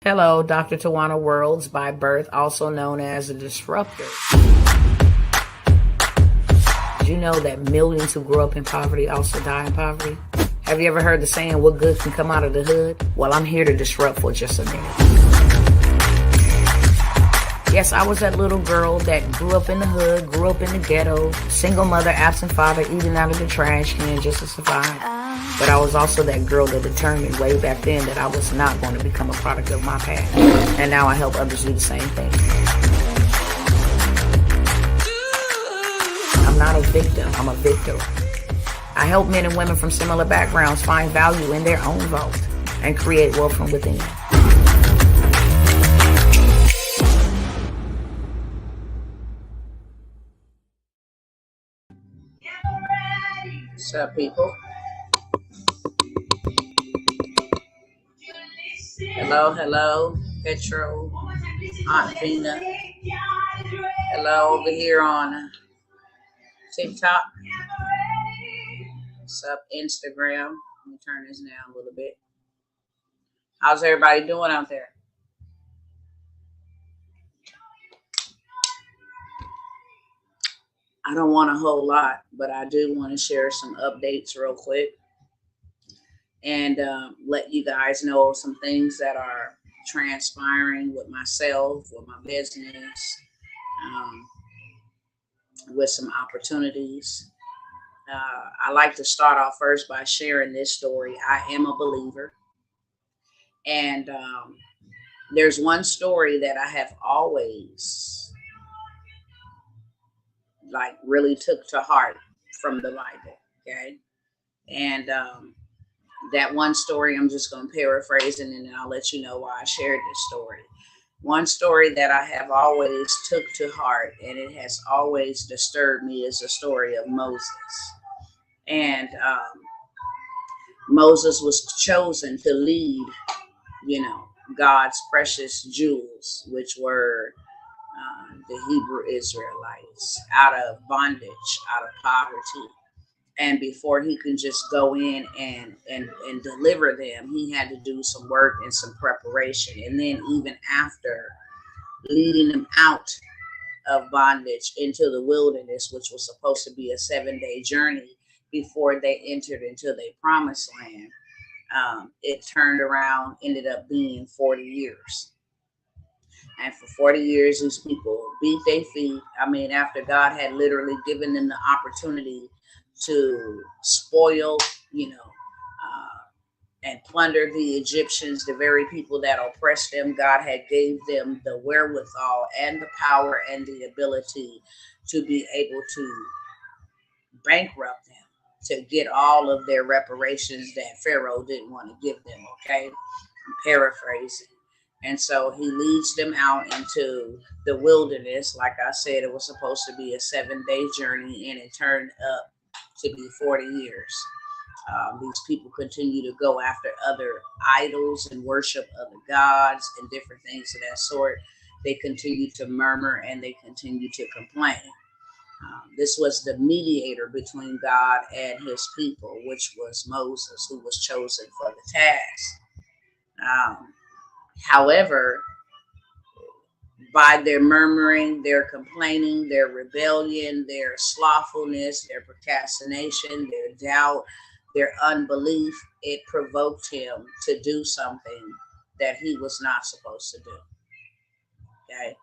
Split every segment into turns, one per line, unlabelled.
Hello, Dr. Tawana Worlds by birth, also known as a disruptor. Did you know that millions who grew up in poverty also die in poverty? Have you ever heard the saying, what good can come out of the hood? Well, I'm here to disrupt for just a minute. Yes, I was that little girl that grew up in the hood, grew up in the ghetto, single mother, absent father, eating out of the trash can just to survive. But I was also that girl that determined way back then that I was not going to become a product of my past. And now I help others do the same thing. I'm not a victim, I'm a victor. I help men and women from similar backgrounds find value in their own vault and create wealth from within. What's up, people? Hello, Petro, Aunt Vina. Hello, over here on TikTok. What's up, Instagram? Let me turn this down a little bit. How's everybody doing out there? I don't want a whole lot, but I do want to share some updates real quick and let you guys know some things that are transpiring with myself, with my business, with some opportunities. I like to start off first by sharing this story. I am a believer. And there's one story that I have always really took to heart from the Bible. Okay. And that one story, I'm just going to paraphrase and then I'll let you know why I shared this story. One story that I have always took to heart and it has always disturbed me is the story of Moses. And Moses was chosen to lead, God's precious jewels, which were the Hebrew Israelites out of bondage, out of poverty. And before he could just go in and deliver them, he had to do some work and some preparation. And then even after leading them out of bondage into the wilderness, which was supposed to be a 7-day journey before they entered into their promised land, it turned around, ended up being 40 years. And for 40 years, these people beat their feet. I mean, after God had literally given them the opportunity to spoil, and plunder the Egyptians, the very people that oppressed them, God had gave them the wherewithal and the power and the ability to be able to bankrupt them, to get all of their reparations that Pharaoh didn't want to give them. Okay, I'm paraphrasing. And so he leads them out into the wilderness. Like I said, it was supposed to be a 7-day journey and it turned up to be 40 years. These people continue to go after other idols and worship other gods and different things of that sort. They continue to murmur and they continue to complain. This was the mediator between God and his people, which was Moses, who was chosen for the task. However, by their murmuring, their complaining, their rebellion, their slothfulness, their procrastination, their doubt, their unbelief, it provoked him to do something that he was not supposed to do. Okay.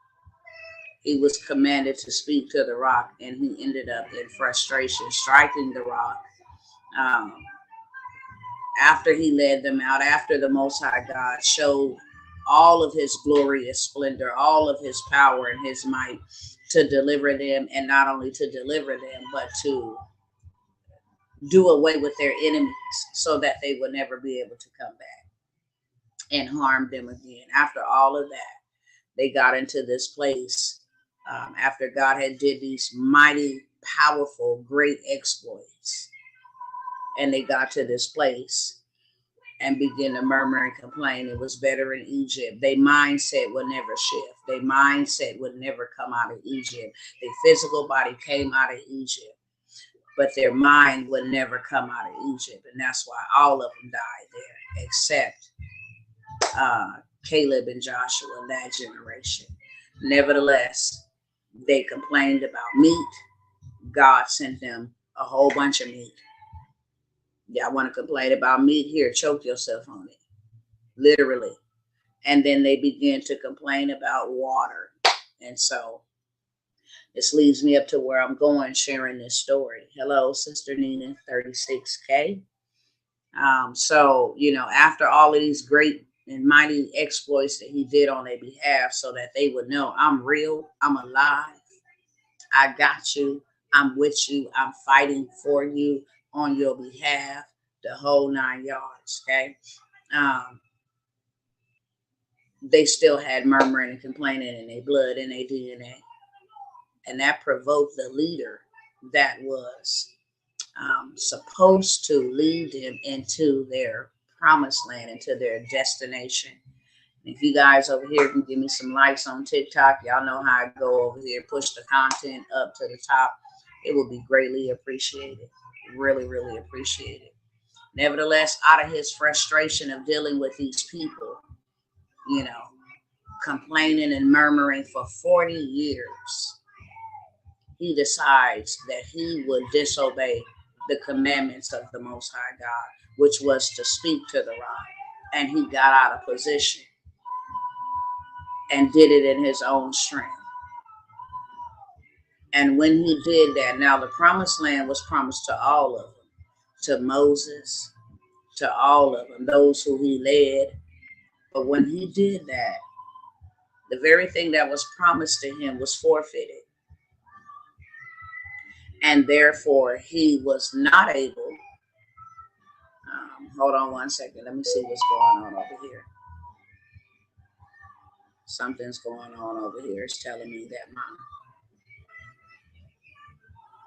He was commanded to speak to the rock, and he ended up in frustration striking the rock. After he led them out, after the Most High God showed all of his glorious splendor, all of his power and his might to deliver them, and not only to deliver them, but to do away with their enemies so that they would never be able to come back and harm them again. After all of that, they got into this place after God had did these mighty, powerful, great exploits. And they got to this place and began to murmur and complain. It was better in Egypt. Their mindset would never shift. Their mindset would never come out of Egypt. Their physical body came out of Egypt, but their mind would never come out of Egypt. And that's why all of them died there, except Caleb and Joshua, that generation. Nevertheless, they complained about meat. God sent them a whole bunch of meat. Y'all want to complain about meat? Here, choke yourself on it. Literally. And then they began to complain about water. And so this leads me up to where I'm going sharing this story. Hello, Sister Nina, 36K. So, after all of these great and mighty exploits that he did on their behalf so that they would know I'm real, I'm alive, I got you, I'm with you, I'm fighting for you on your behalf, the whole 9 yards, okay? Um, they still had murmuring and complaining in their blood and their DNA. And that provoked the leader that was supposed to lead them into their promised land, into their destination. If you guys over here can give me some likes on TikTok, y'all know how I go over here, push the content up to the top. It will be greatly appreciated. Really, really appreciated. Nevertheless, out of his frustration of dealing with these people, complaining and murmuring for 40 years, he decides that he would disobey the commandments of the Most High God, which was to speak to the rock. And he got out of position and did it in his own strength. And when he did that, now the promised land was promised to all of them, to Moses, to all of them, those who he led. But when he did that, the very thing that was promised to him was forfeited. And therefore, he was not able. Hold on one second. Let me see what's going on over here. Something's going on over here. It's telling me that my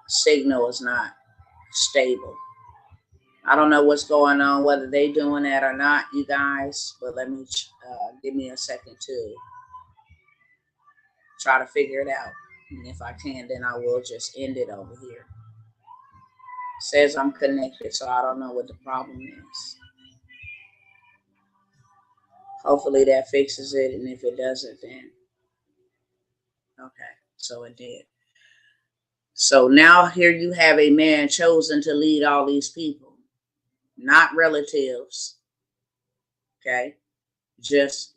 signal is not stable. I don't know what's going on, whether they doing that or not, you guys. But let me give me a second to try to figure it out. And if I can, then I will just end it over here. It says I'm connected, so I don't know what the problem is. Hopefully that fixes it, and if it doesn't, then okay, so it did. So now here you have a man chosen to lead all these people, not relatives, okay, just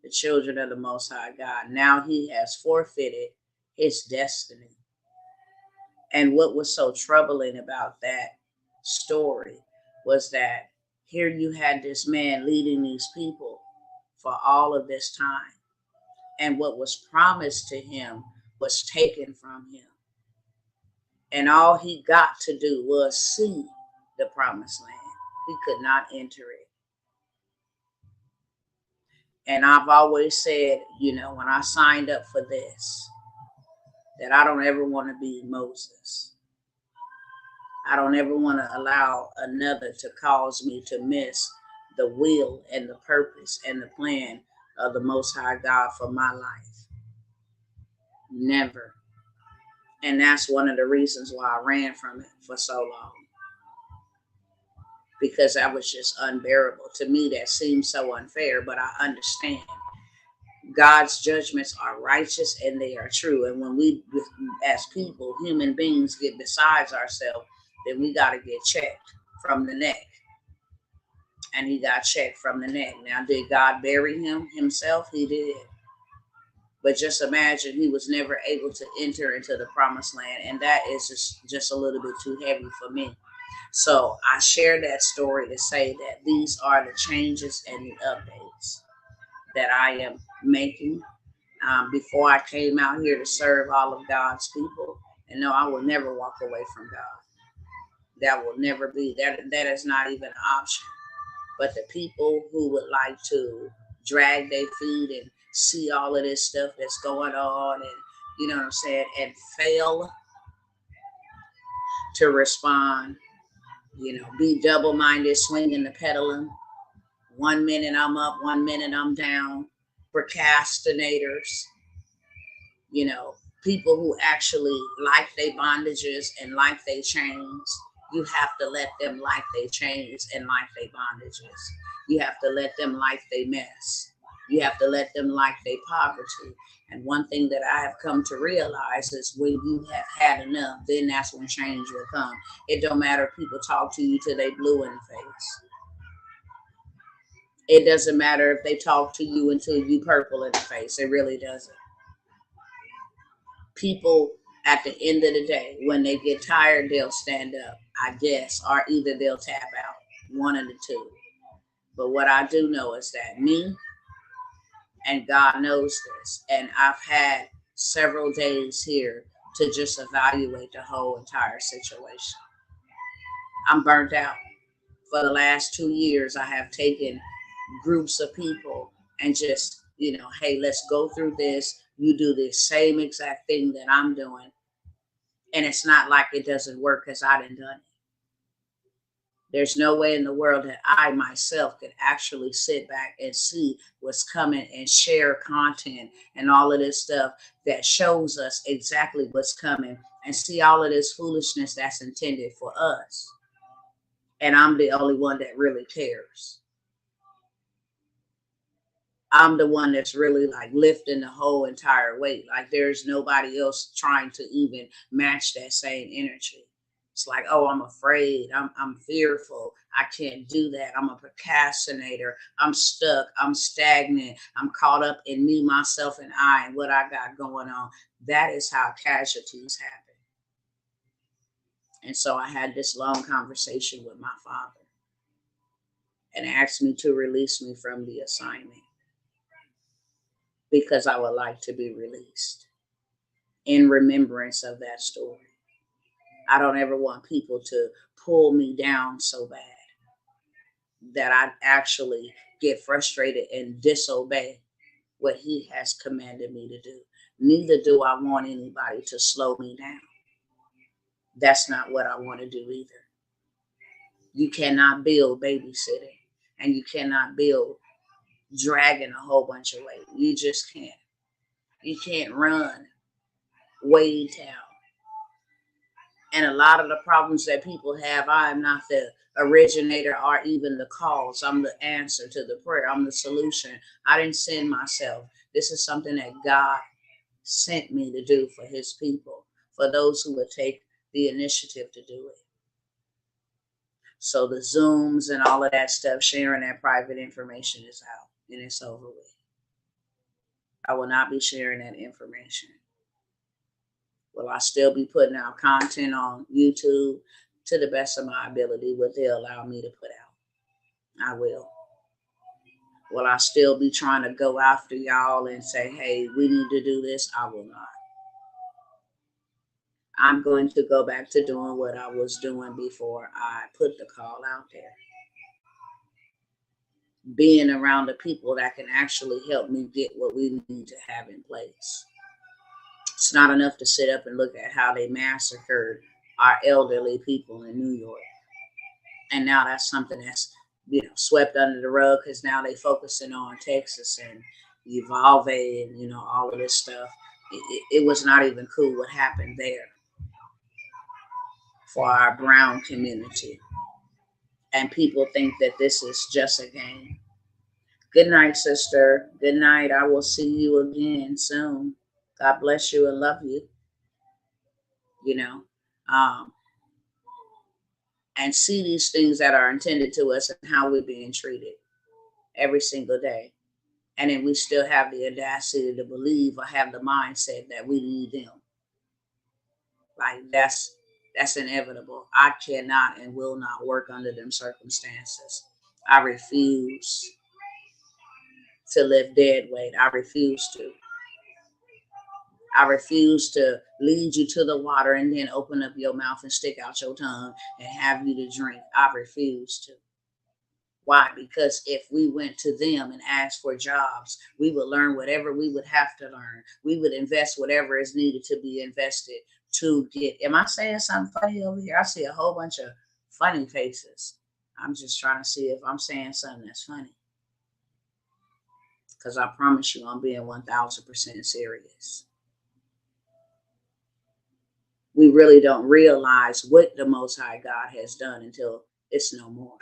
the children of the Most High God. Now he has forfeited his destiny. And what was so troubling about that story was that here you had this man leading these people for all of this time. And what was promised to him was taken from him. And all he got to do was see the promised land. He could not enter it. And I've always said, when I signed up for this, that I don't ever want to be Moses. I don't ever want to allow another to cause me to miss the will and the purpose and the plan of the Most High God for my life. Never. And that's one of the reasons why I ran from it for so long. Because that was just unbearable. To me, that seems so unfair, but I understand. God's judgments are righteous and they are true. And when we, as people, human beings, get besides ourselves, then we got to get checked from the neck. And he got checked from the neck. Now, did God bury him himself? He did. But just imagine he was never able to enter into the promised land. And that is just a little bit too heavy for me. So I share that story to say that these are the changes and the updates that I am making before I came out here to serve all of God's people. And no, I will never walk away from God. That will never be. That is not even an option. But the people who would like to drag their feet and see all of this stuff that's going on and, you know what I'm saying, and fail to respond, be double-minded, swinging the pendulum. 1 minute I'm up, 1 minute I'm down. Procrastinators, people who actually like their bondages and like their chains. You have to let them like their chains and like their bondages. You have to let them like their mess. You have to let them like their poverty. And one thing that I have come to realize is when you have had enough, then that's when change will come. It don't matter if people talk to you till they blue in the face. It doesn't matter if they talk to you until you purple in the face. It really doesn't. People at the end of the day, when they get tired, they'll stand up, I guess, or either they'll tap out. One of the two. But what I do know is that me and God knows this. And I've had several days here to just evaluate the whole entire situation. I'm burnt out. For the last 2 years, I have taken groups of people and just, hey, let's go through this. You do the same exact thing that I'm doing. And it's not like it doesn't work because I done done it. There's no way in the world that I myself could actually sit back and see what's coming and share content and all of this stuff that shows us exactly what's coming and see all of this foolishness that's intended for us. And I'm the only one that really cares. I'm the one that's really like lifting the whole entire weight. Like there's nobody else trying to even match that same energy. It's like, oh, I'm afraid. I'm fearful. I can't do that. I'm a procrastinator. I'm stuck. I'm stagnant. I'm caught up in me, myself, and I and what I got going on. That is how casualties happen. And so I had this long conversation with my father and asked me to release me from the assignment because I would like to be released in remembrance of that story. I don't ever want people to pull me down so bad that I actually get frustrated and disobey what he has commanded me to do. Neither do I want anybody to slow me down. That's not what I want to do either. You cannot build babysitting and you cannot build dragging a whole bunch of weight. You just can't. You can't run way down. And a lot of the problems that people have, I am not the originator or even the cause. I'm the answer to the prayer. I'm the solution. I didn't send myself. This is something that God sent me to do for his people, for those who would take the initiative to do it. So the Zooms and all of that stuff, sharing that private information is out and it's over with. I will not be sharing that information. Will I still be putting out content on YouTube to the best of my ability, what they allow me to put out? I will. Will I still be trying to go after y'all and say, hey, we need to do this? I will not. I'm going to go back to doing what I was doing before I put the call out there. Being around the people that can actually help me get what we need to have in place. It's not enough to sit up and look at how they massacred our elderly people in New York. And now that's something that's, swept under the rug because now they focusing on Texas and Uvalde and, all of this stuff. It was not even cool what happened there for our brown community. And people think that this is just a game. Good night, sister. Good night. I will see you again soon. God bless you and love you. And see these things that are intended to us and how we're being treated every single day. And then we still have the audacity to believe or have the mindset that we need them. Like that's inevitable. I cannot and will not work under them circumstances. I refuse to live dead weight. I refuse to. I refuse to lead you to the water and then open up your mouth and stick out your tongue and have you to drink. I refuse to. Why? Because if we went to them and asked for jobs, we would learn whatever we would have to learn. We would invest whatever is needed to be invested to get. Am I saying something funny over here? I see a whole bunch of funny faces. I'm just trying to see if I'm saying something that's funny. Because I promise you, I'm being 1000% serious. We really don't realize what the Most High God has done until it's no more.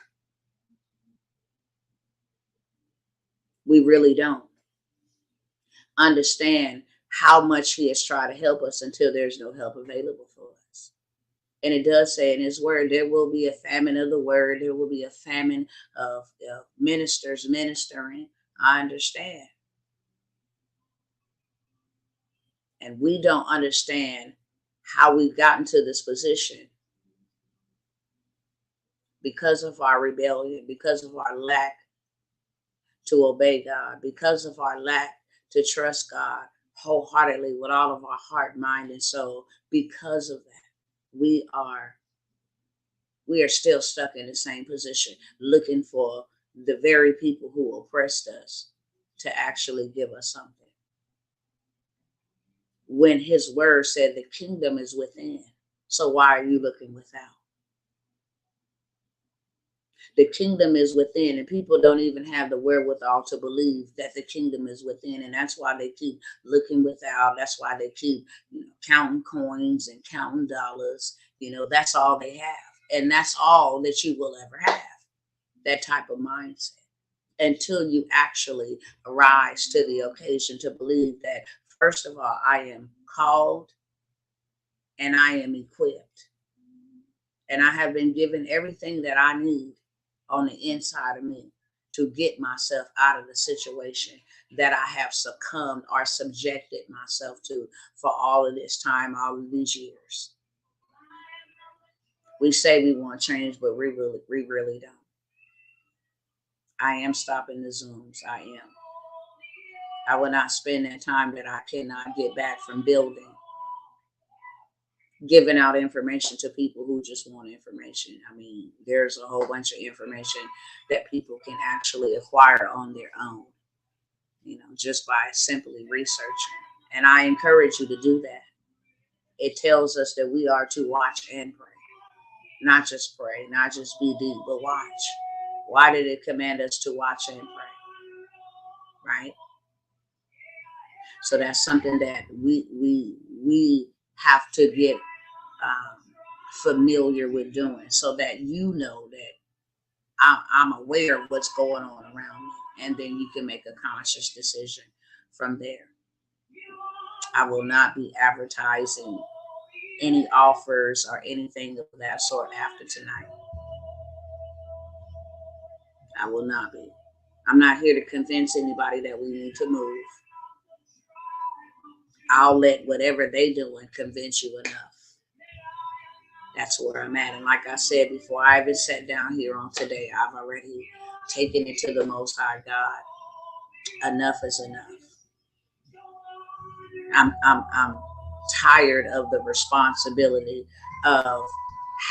We really don't. understand how much he has tried to help us until there's no help available for us. And it does say in his word, there will be a famine of the word. There will be a famine of ministers ministering. I understand. And we don't understand how we've gotten to this position because of our rebellion, because of our lack to obey God, because of our lack to trust God wholeheartedly with all of our heart, mind, and soul. Because of that, we are still stuck in the same position, looking for the very people who oppressed us to actually give us something. When his word said the kingdom is within. So why are you looking without? The kingdom is within, and people don't even have the wherewithal to believe that the kingdom is within. And that's why they keep looking without. That's why they keep, counting coins and counting dollars. That's all they have. And that's all that you will ever have, that type of mindset, until you actually arise to the occasion to believe that, first of all, I am called and I am equipped. And I have been given everything that I need on the inside of me to get myself out of the situation that I have succumbed or subjected myself to for all of this time, all of these years. We say we want change, but we really don't. I am stopping the Zooms. I am. I will not spend that time that I cannot get back from building, giving out information to people who just want information. I mean, there's a whole bunch of information that people can actually acquire on their own, just by simply researching. And I encourage you to do that. It tells us that we are to watch and pray, not just pray, not just be deep, but watch. Why did it command us to watch and pray? Right? So that's something that we have to get familiar with doing, so that that I'm aware of what's going on around me, and then you can make a conscious decision from there. I will not be advertising any offers or anything of that sort after tonight. I will not be. I'm not here to convince anybody that we need to move. I'll let whatever they do and convince you enough. That's where I'm at. And like I said before, I even sat down here on today, I've already taken it to the Most High God. Enough is enough. I'm tired of the responsibility of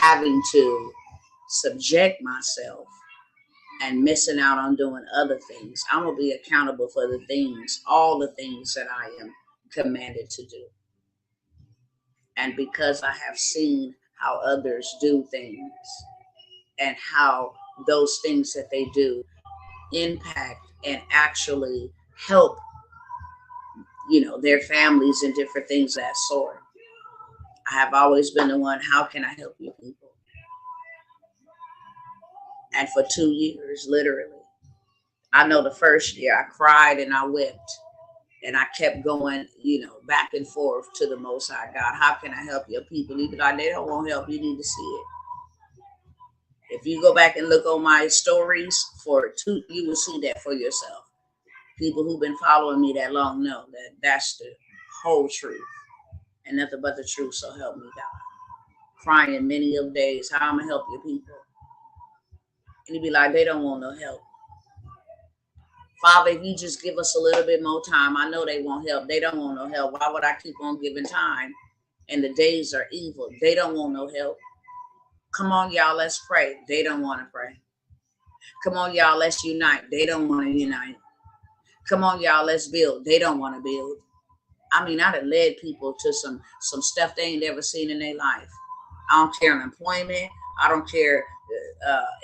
having to subject myself and missing out on doing other things. I'm going to be accountable for the things, all the things that I am commanded to do. And because I have seen how others do things and how those things that they do impact and actually help, their families and different things of that sort, I have always been the one, how can I help you people? And for 2 years, literally, I know the first year I cried and I wept. And I kept going, back and forth to the Most High God. How can I help your people? Even though they don't want help, you need to see it. If you go back and look on my stories you will see that for yourself. People who've been following me that long know that that's the whole truth. And nothing but the truth, so help me God. Crying many of days, how I'm going to help your people? And you'd be like, they don't want no help. Father, if you just give us a little bit more time, I know they won't help. They don't want no help. Why would I keep on giving time? And the days are evil. They don't want no help. Come on, y'all, let's pray. They don't want to pray. Come on, y'all, let's unite. They don't want to unite. Come on, y'all, let's build. They don't want to build. I mean, I done led people to some stuff they ain't ever seen in their life. I don't care employment. I don't care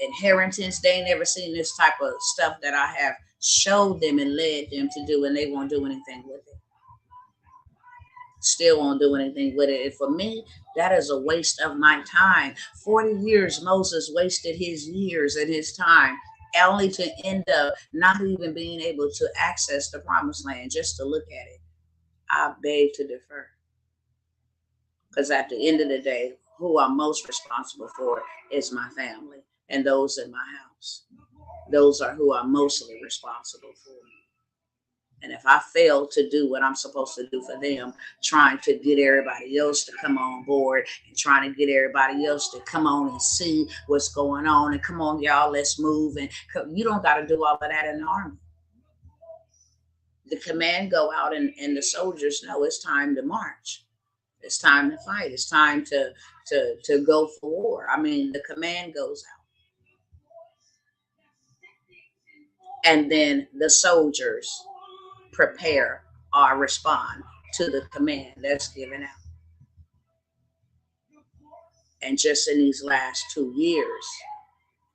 inheritance. They ain't never seen this type of stuff that I have showed them and led them to do, and they won't do anything with it. Still won't do anything with it. And for me, that is a waste of my time. 40 years Moses wasted his years and his time only to end up not even being able to access the promised land just to look at it. I beg to differ. Because at the end of the day, who I'm most responsible for is my family and those in my house. Those are who I'm mostly responsible for. And if I fail to do what I'm supposed to do for them, trying to get everybody else to come on board and trying to get everybody else to come on and see what's going on and come on, y'all, let's move. And you don't got to do all of that in the army. The command go out and the soldiers know it's time to march. It's time to fight. It's time to go for war. I mean, the command goes out. And then the soldiers prepare or respond to the command that's given out. And just in these last 2 years,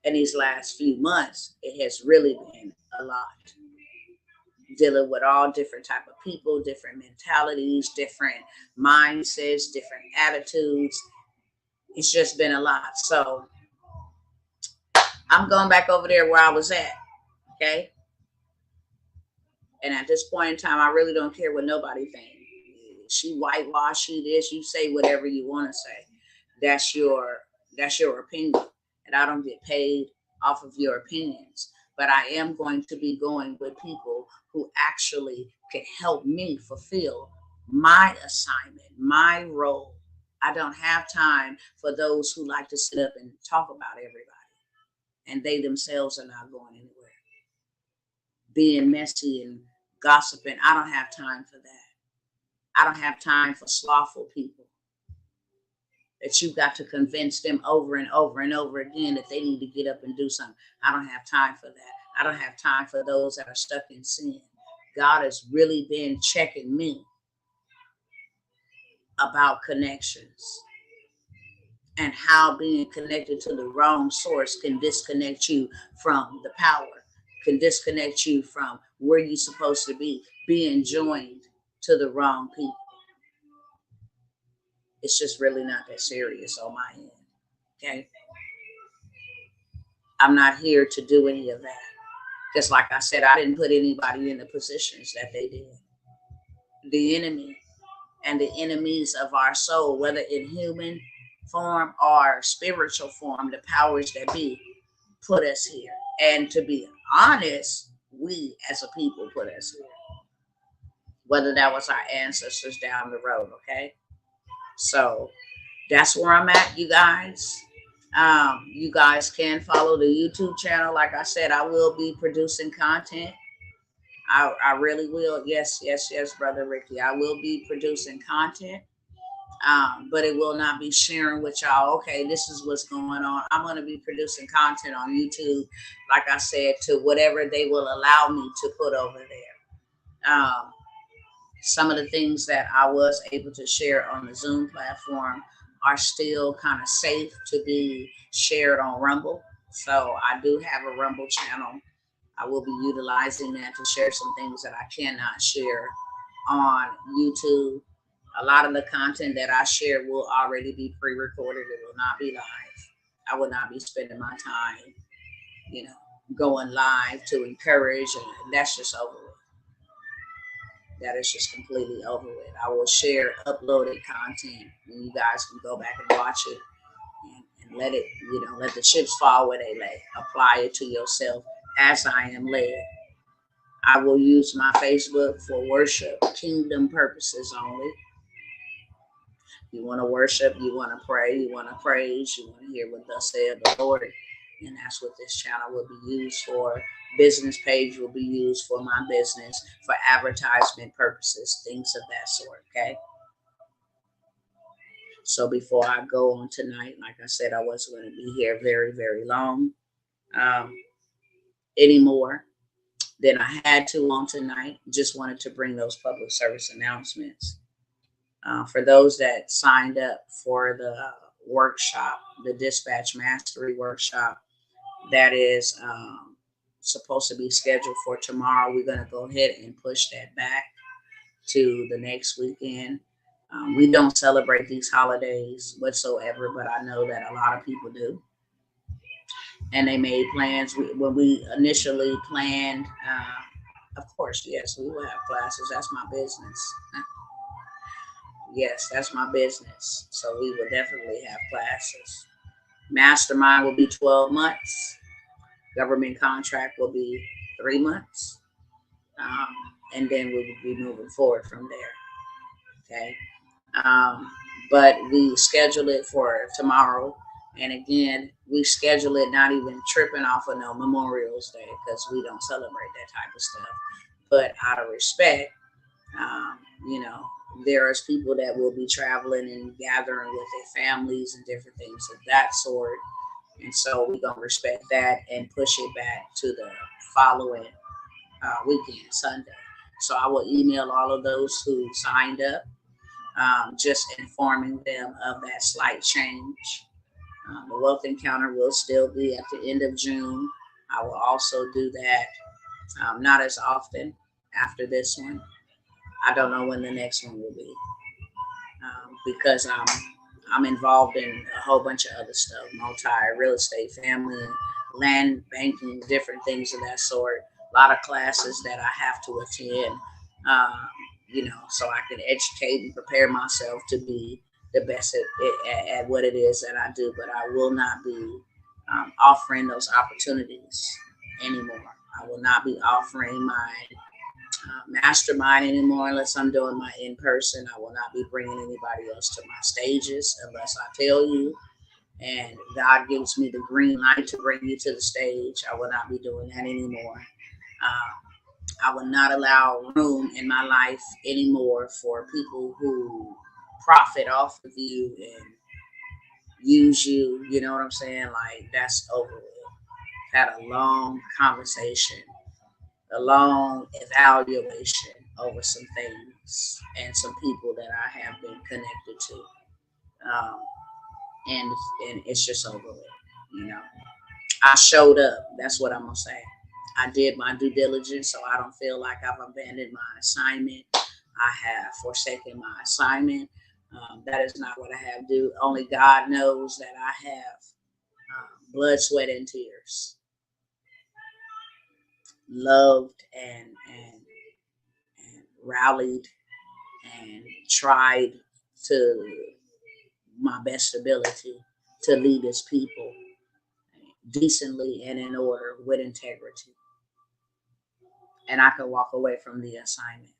in these last few months, it has really been a lot. Dealing with all different type of people, different mentalities, different mindsets, different attitudes. It's just been a lot. So I'm going back over there where I was at. Okay. And at this point in time, I really don't care what nobody thinks. She whitewash, she this, you say whatever you want to say. That's your opinion. And I don't get paid off of your opinions. But I am going to be going with people who actually can help me fulfill my assignment, my role. I don't have time for those who like to sit up and talk about everybody. And they themselves are not going anywhere. Being messy and gossiping, I don't have time for that. I don't have time for slothful people that you've got to convince them over and over and over again that they need to get up and do something. I don't have time for that. I don't have time for those that are stuck in sin. God has really been checking me about connections and how being connected to the wrong source can disconnect you from the power, can disconnect you from where you're supposed to be, being joined to the wrong people. It's just really not that serious on my end. Okay. I'm not here to do any of that. Just like I said, I didn't put anybody in the positions that they did. The enemy and the enemies of our soul, whether in human form or spiritual form, the powers that be, put us here. And to be honest, we as a people put us here. Whether that was our ancestors down the road, okay? So that's where I'm at, you guys. You guys can follow the YouTube channel. Like I said, I will be producing content. I really will. Yes, Brother Ricky. I will be producing content. But it will not be sharing with y'all, okay, this is what's going on. I'm going to be producing content on YouTube, like I said, to whatever they will allow me to put over there. Some of the things that I was able to share on the Zoom platform are still kind of safe to be shared on Rumble. So I do have a Rumble channel. I will be utilizing that to share some things that I cannot share on YouTube. A lot of the content that I share will already be pre-recorded. It will not be live. I will not be spending my time, going live to encourage, and that's just over with. That is just completely over with. I will share uploaded content, and you guys can go back and watch it and let it, let the chips fall where they lay. Apply it to yourself as I am led. I will use my Facebook for worship, kingdom purposes only. You want to worship, you want to pray, you want to praise, you want to hear what thus saith the Lord. And that's what this channel will be used for. Business page will be used for my business, for advertisement purposes, things of that sort, okay? So before I go on tonight, like I said, I wasn't going to be here very, very long anymore than I had to on tonight. Just wanted to bring those public service announcements. For those that signed up for the workshop, the Dispatch Mastery Workshop, that is supposed to be scheduled for tomorrow. We're going to go ahead and push that back to the next weekend. We don't celebrate these holidays whatsoever, but I know that a lot of people do. and they made plans. When we initially planned, of course, yes, we will have classes. That's my business. Yes, that's my business. So we will definitely have classes. Mastermind will be 12 months. Government contract will be 3 months. Um, and then we will be moving forward from there. Okay. Um, but we schedule it for tomorrow. And again, we schedule it not even tripping off of no Memorial's Day because we don't celebrate that type of stuff. But out of respect, um, you know, there's people that will be traveling and gathering with their families and different things of that sort. And so we're going to respect that and push it back to the following weekend, Sunday. So I will email all of those who signed up, just informing them of that slight change. The Wealth Encounter will still be at the end of June. I will also do that, not as often after this one. I don't know when the next one will be, because I'm involved in a whole bunch of other stuff, multi real estate, family, and land banking, different things of that sort. A lot of classes that I have to attend, um, so I can educate and prepare myself to be the best at what it is that I do. But I will not be offering those opportunities anymore. I will not be offering my mastermind anymore unless I'm doing my in person. I will not be bringing anybody else to my stages unless I tell you and God gives me the green light to bring you to the stage. I will not be doing that anymore. I will not allow room in my life anymore for people who profit off of you and use you. You know what I'm saying? Like, that's over with. Had a long conversation, a long evaluation over some things and some people that I have been connected to. Um, and it's just over with, you know. I showed up. That's what I'm gonna say. I did my due diligence, so I don't feel like I've abandoned my assignment. I have forsaken my assignment. That is not what I have to do. Only God knows that I have blood, sweat, and tears, loved and rallied and tried to my best ability to lead his people decently and in order with integrity. And I could walk away from the assignment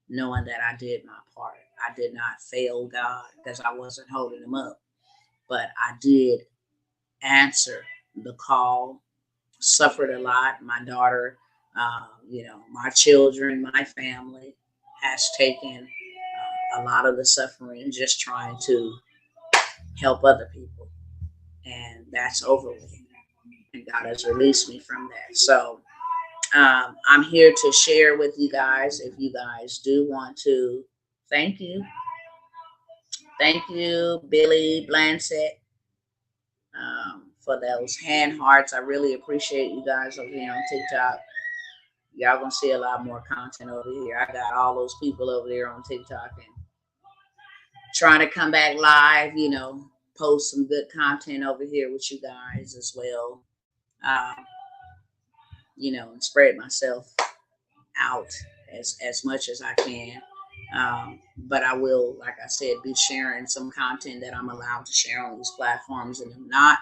knowing that I did my part. I did not fail God because I wasn't holding him up, but I did answer the call, suffered a lot. My daughter, my children, my family has taken a lot of the suffering just trying to help other people. And that's over with. And God has released me from that. So I'm here to share with you guys. If you guys do want to, thank you. Thank you, Billy Blancett, for those hand hearts. I really appreciate you guys over here on TikTok. Y'all gonna see a lot more content over here. I got all those people over there on TikTok and trying to come back live, post some good content over here with you guys as well. Um, and spread myself out as much as I can. But I will, like I said, be sharing some content that I'm allowed to share on these platforms, and if not,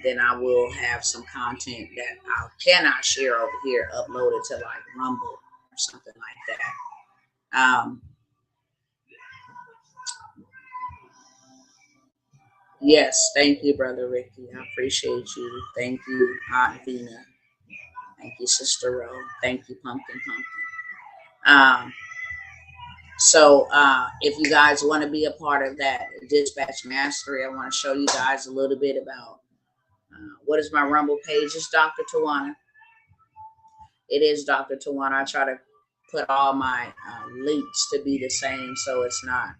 then I will have some content that I cannot share over here uploaded to like Rumble or something like that. Yes, thank you, Brother Ricky. I appreciate you. Thank you, Aunt Vina. Thank you, Sister Rowe. Thank you, Pumpkin Pumpkin. So if you guys want to be a part of that dispatch mastery, I want to show you guys a little bit about what is my Rumble page. It's Dr. Tawana. It is Dr. Tawana. I try to put all my links to be the same so it's not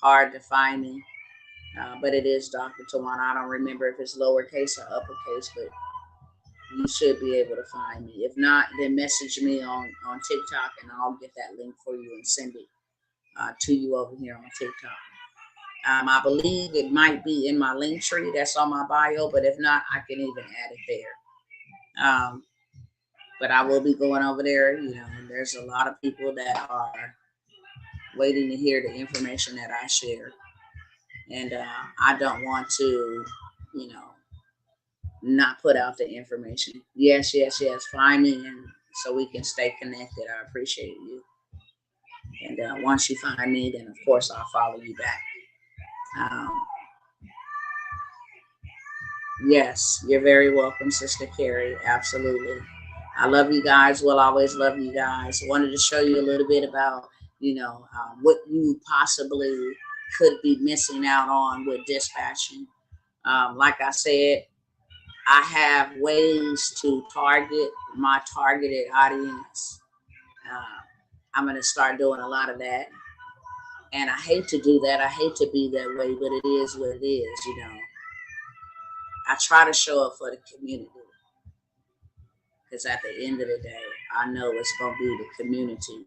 hard to find me. But it is Dr. Tawana. I don't remember if it's lowercase or uppercase, but you should be able to find me. If not, then message me on TikTok and I'll get that link for you and send it to you over here on TikTok. I believe it might be in my link tree that's on my bio, but if not, I can even add it there. But I will be going over there. There's a lot of people that are waiting to hear the information that I share. And I don't want to, you know, not put out the information. Yes, yes, yes. Find me and so we can stay connected. I appreciate you. And once you find me, then of course I'll follow you back. Um, yes, you're very welcome, Sister Carrie. Absolutely. I love you guys. Will always love you guys. Wanted to show you a little bit about, what you possibly could be missing out on with dispatching. Like I said, I have ways to target my targeted audience. Uh, I'm going to start doing a lot of that. And I hate to do that. I hate to be that way, but it is what it is. I try to show up for the community because at the end of the day, I know it's going to be the community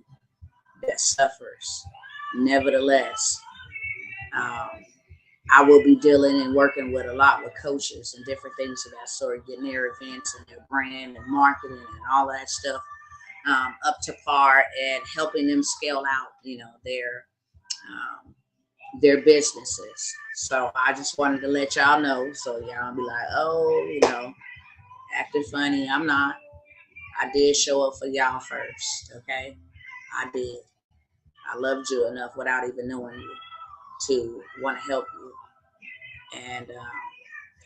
that suffers. Nevertheless, um, I will be dealing and working with a lot with coaches and different things of that sort, getting their events and their brand and marketing and all that stuff up to par and helping them scale out, their businesses. So I just wanted to let y'all know, so y'all be like, oh, acting funny. I'm not. I did show up for y'all first, okay? I did. I loved you enough without even knowing you to want to help you. And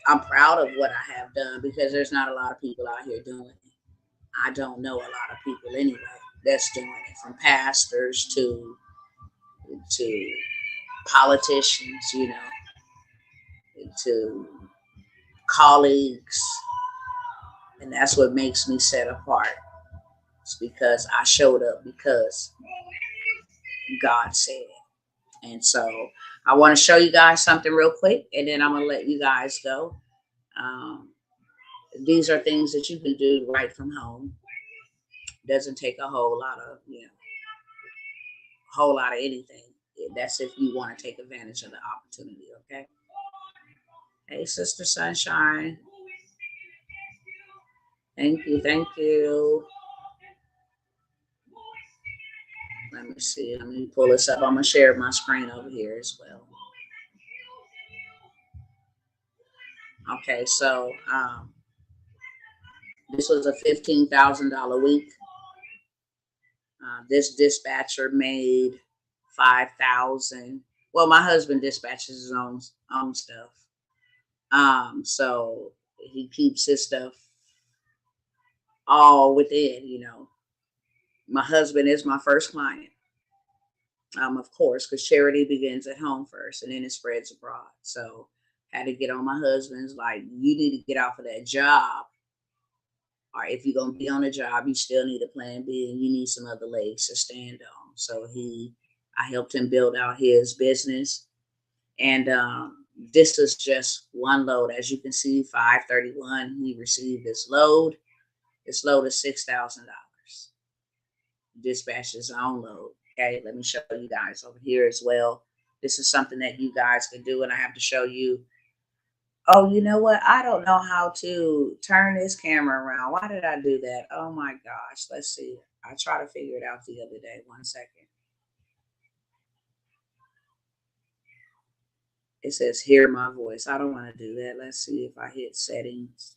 I'm proud of what I have done because there's not a lot of people out here doing it. I don't know a lot of people anyway that's doing it, from pastors to politicians, to colleagues. And that's what makes me set apart. It's because I showed up because God said. And so I want to show you guys something real quick, and then I'm going to let you guys go. Um, these are things that you can do right from home. Doesn't take a whole lot of anything. That's if you want to take advantage of the opportunity. Okay. Hey, Sister Sunshine. Thank you. Thank you. Let me see. Let me pull this up. I'm gonna share my screen over here as well. Okay, so this was a $15,000 week. This dispatcher made 5,000. Well, my husband dispatches his own stuff. So he keeps his stuff all within. My husband is my first client. Of course, because charity begins at home first and then it spreads abroad. So had to get on my husband's, like, you need to get off of that job. Or if you're gonna be on a job, you still need a plan B and you need some other legs to stand on. So I helped him build out his business. And this is just one load. As you can see, 531, he received this load. This load is $6,000. Dispatch his own load. Okay, let me show you guys over here as well. This is something that you guys can do, and I have to show you. Oh, you know what? I don't know how to turn this camera around. Why did I do that? Oh my gosh. Let's see. I tried to figure it out the other day. 1 second. It says hear my voice. I don't want to do that. Let's see if I hit settings.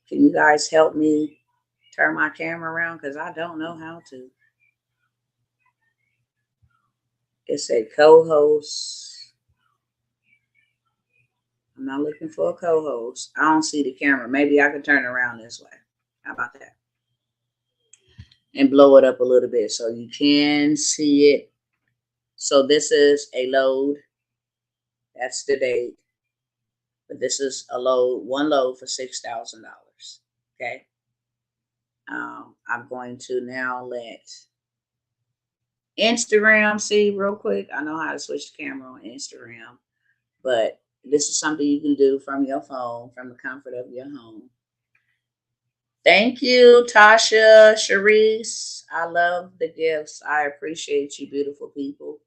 Can you guys help me turn my camera around? Because I don't know how to. It said co-host. I'm not looking for a co-host. I don't see the camera. Maybe I can turn it around this way. How about that? And blow it up a little bit so you can see it. So this is a load. That's the date. But this is one load for $6,000. Okay. I'm going to now let Instagram see real quick. I know how to switch the camera on Instagram, but this is something you can do from your phone, from the comfort of your home. Thank you, Tasha, Sharice. I love the gifts. I appreciate you, beautiful people.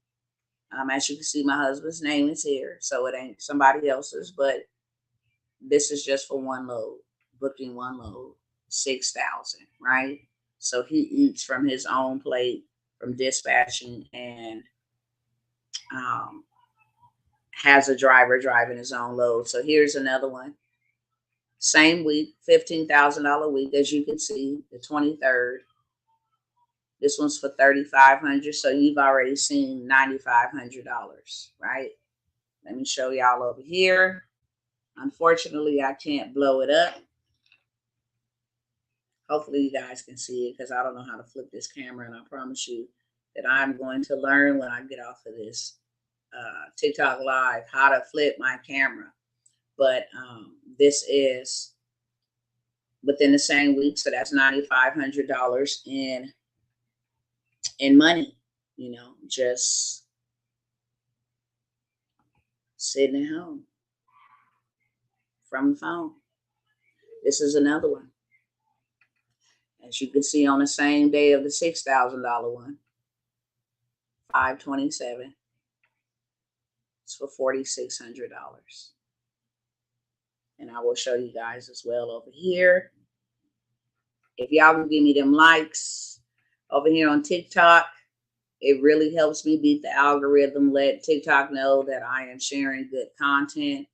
As you can see, my husband's name is here, so it ain't somebody else's, but this is just for one load, booking one load, 6,000, right? So he eats from his own plate from dispatching and um, has a driver driving his own load. So here's another one. Same week, $15,000 week, as you can see, the 23rd. This one's for $3,500. So you've already seen $9,500, right? Let me show y'all over here. Unfortunately, I can't blow it up. Hopefully you guys can see it because I don't know how to flip this camera. And I promise you that I'm going to learn when I get off of this TikTok live how to flip my camera. But this is within the same week. So that's $9,500 in money, you know, just sitting at home from the phone. This is another one. As you can see on the same day of the $6,000 one, 5/27. It's for $4,600. And I will show you guys as well over here. If y'all can give me them likes over here on TikTok, it really helps me beat the algorithm, let TikTok know that I am sharing good content,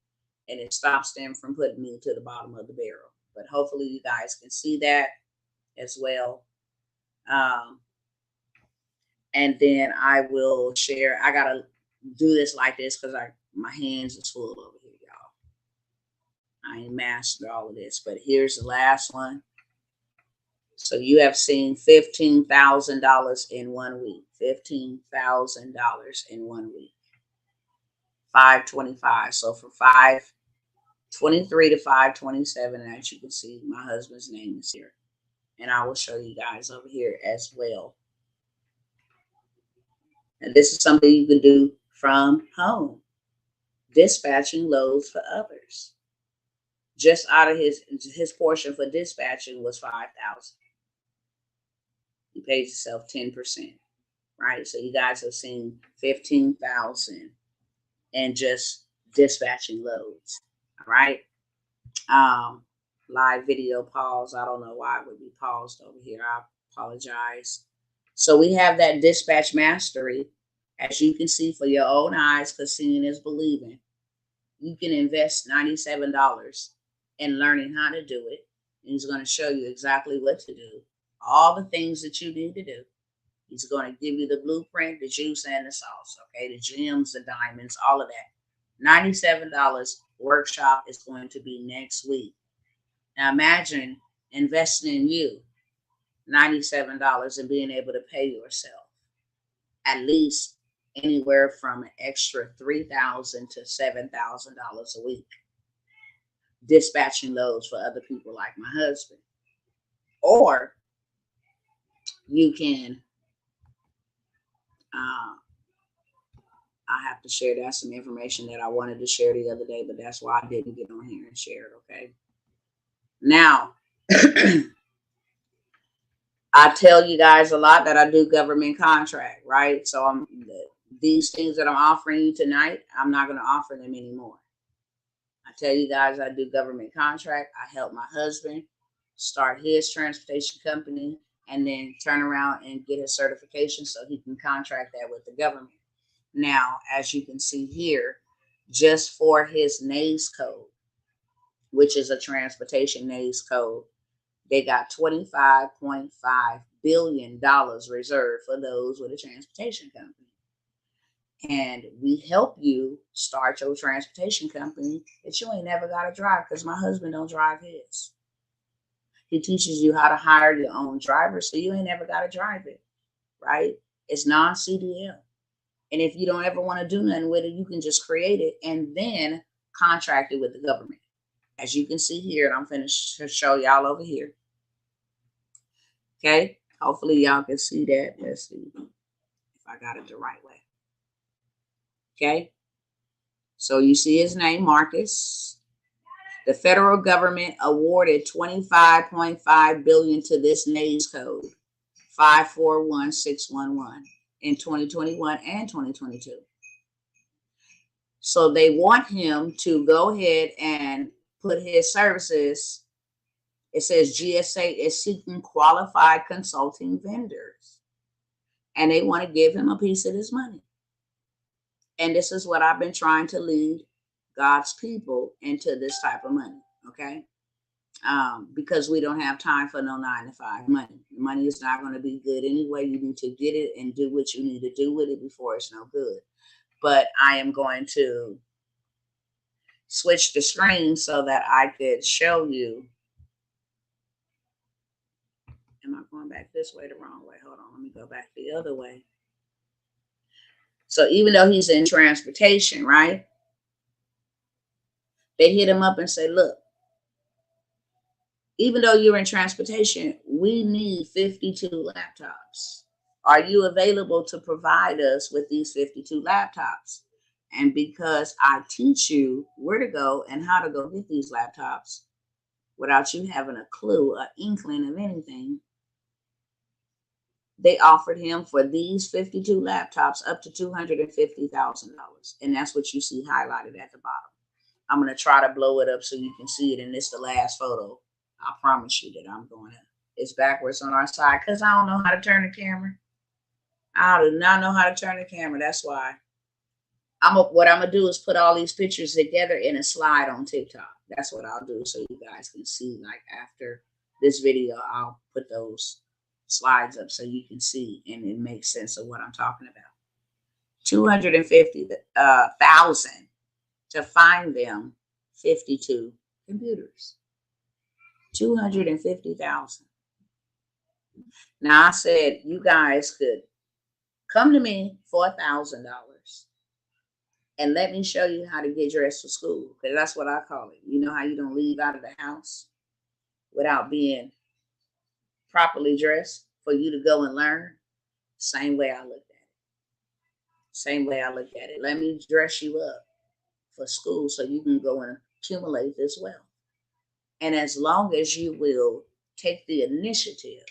and it stops them from putting me to the bottom of the barrel. But hopefully you guys can see that as well. And then I will share. I got to do this like this because my hands is full over here, y'all. I ain't mastered all of this, but here's the last one. So you have seen $15,000 in 1 week. $15,000 in 1 week. 5/25. So from 5/23 to 5/27, and as you can see, my husband's name is here. And I will show you guys over here as well. And this is something you can do from home. Dispatching loads for others. Just out of his portion for dispatching was $5,000. He pays himself 10%, right? So you guys have seen 15,000 and just dispatching loads. All right. Live video pause. I don't know why it would be paused over here. I apologize. So we have that dispatch mastery, as you can see for your own eyes, because seeing is believing. You can invest $97 in learning how to do it. And he's going to show you exactly what to do, all the things that you need to do. He's going to give you the blueprint, the juice, and the sauce. Okay, the gems, the diamonds, all of that. $97 workshop is going to be next week. Now imagine investing in you, $97, and being able to pay yourself at least anywhere from an extra $3,000 to $7,000 a week, dispatching loads for other people like my husband. Or you can, I have to share, that's some information that I wanted to share the other day, but that's why I didn't get on here and share it, okay? Now, I tell you guys a lot that I do government contract, right? So these things that I'm offering you tonight, I'm not going to offer them anymore. I tell you guys I do government contract. I help my husband start his transportation company and then turn around and get his certification so he can contract that with the government. Now, as you can see here, just for his NAICS code, which is a transportation NAICS code, they got $25.5 billion reserved for those with a transportation company. And we help you start your transportation company that you ain't never got to drive, because my husband don't drive his. He teaches you how to hire your own driver, so you ain't never got to drive it, right? It's non-CDL. And if you don't ever want to do nothing with it, you can just create it and then contract it with the government. As you can see here, and I'm finished to show y'all over here. Okay, hopefully y'all can see that. Let's see if I got it the right way. Okay, so you see his name, Marcus. The federal government awarded $25.5 billion to this NAICS code, 541611, in 2021 and 2022. So they want him to go ahead and put his services. It says GSA is seeking qualified consulting vendors, and they want to give him a piece of this money. And this is what I've been trying to lead God's people into this type of money. Okay. Because we don't have time for no 9 to 5 money. Money is not going to be good anyway. You need to get it and do what you need to do with it before it's no good. But I am going to switch the screen so that I could show you. Am I going back this way the wrong way? Hold on, let me go back the other way. So even though he's in transportation, right? They hit him up and say, look, even though you're in transportation, we need 52 laptops. Are you available to provide us with these 52 laptops? And because I teach you where to go and how to go get these laptops without you having a clue, an inkling of anything, they offered him for these 52 laptops up to $250,000. And that's what you see highlighted at the bottom. I'm going to try to blow it up so you can see it. And this is the last photo. I promise you that I'm going to. It's backwards on our side because I don't know how to turn the camera. I do not know how to turn the camera. That's why. What I'm going to do is put all these pictures together in a slide on TikTok. That's what I'll do so you guys can see. Like after this video, I'll put those slides up so you can see and it makes sense of what I'm talking about. 250,000 to find them 52 computers. 250,000. Now I said you guys could come to me for $1,000 and let me show you how to get dressed for school, because that's what I call it. You know how you don't leave out of the house without being properly dressed for you to go and learn? Same way I looked at it. Same way I looked at it. Let me dress you up for school so you can go and accumulate this wealth. And as long as you will take the initiative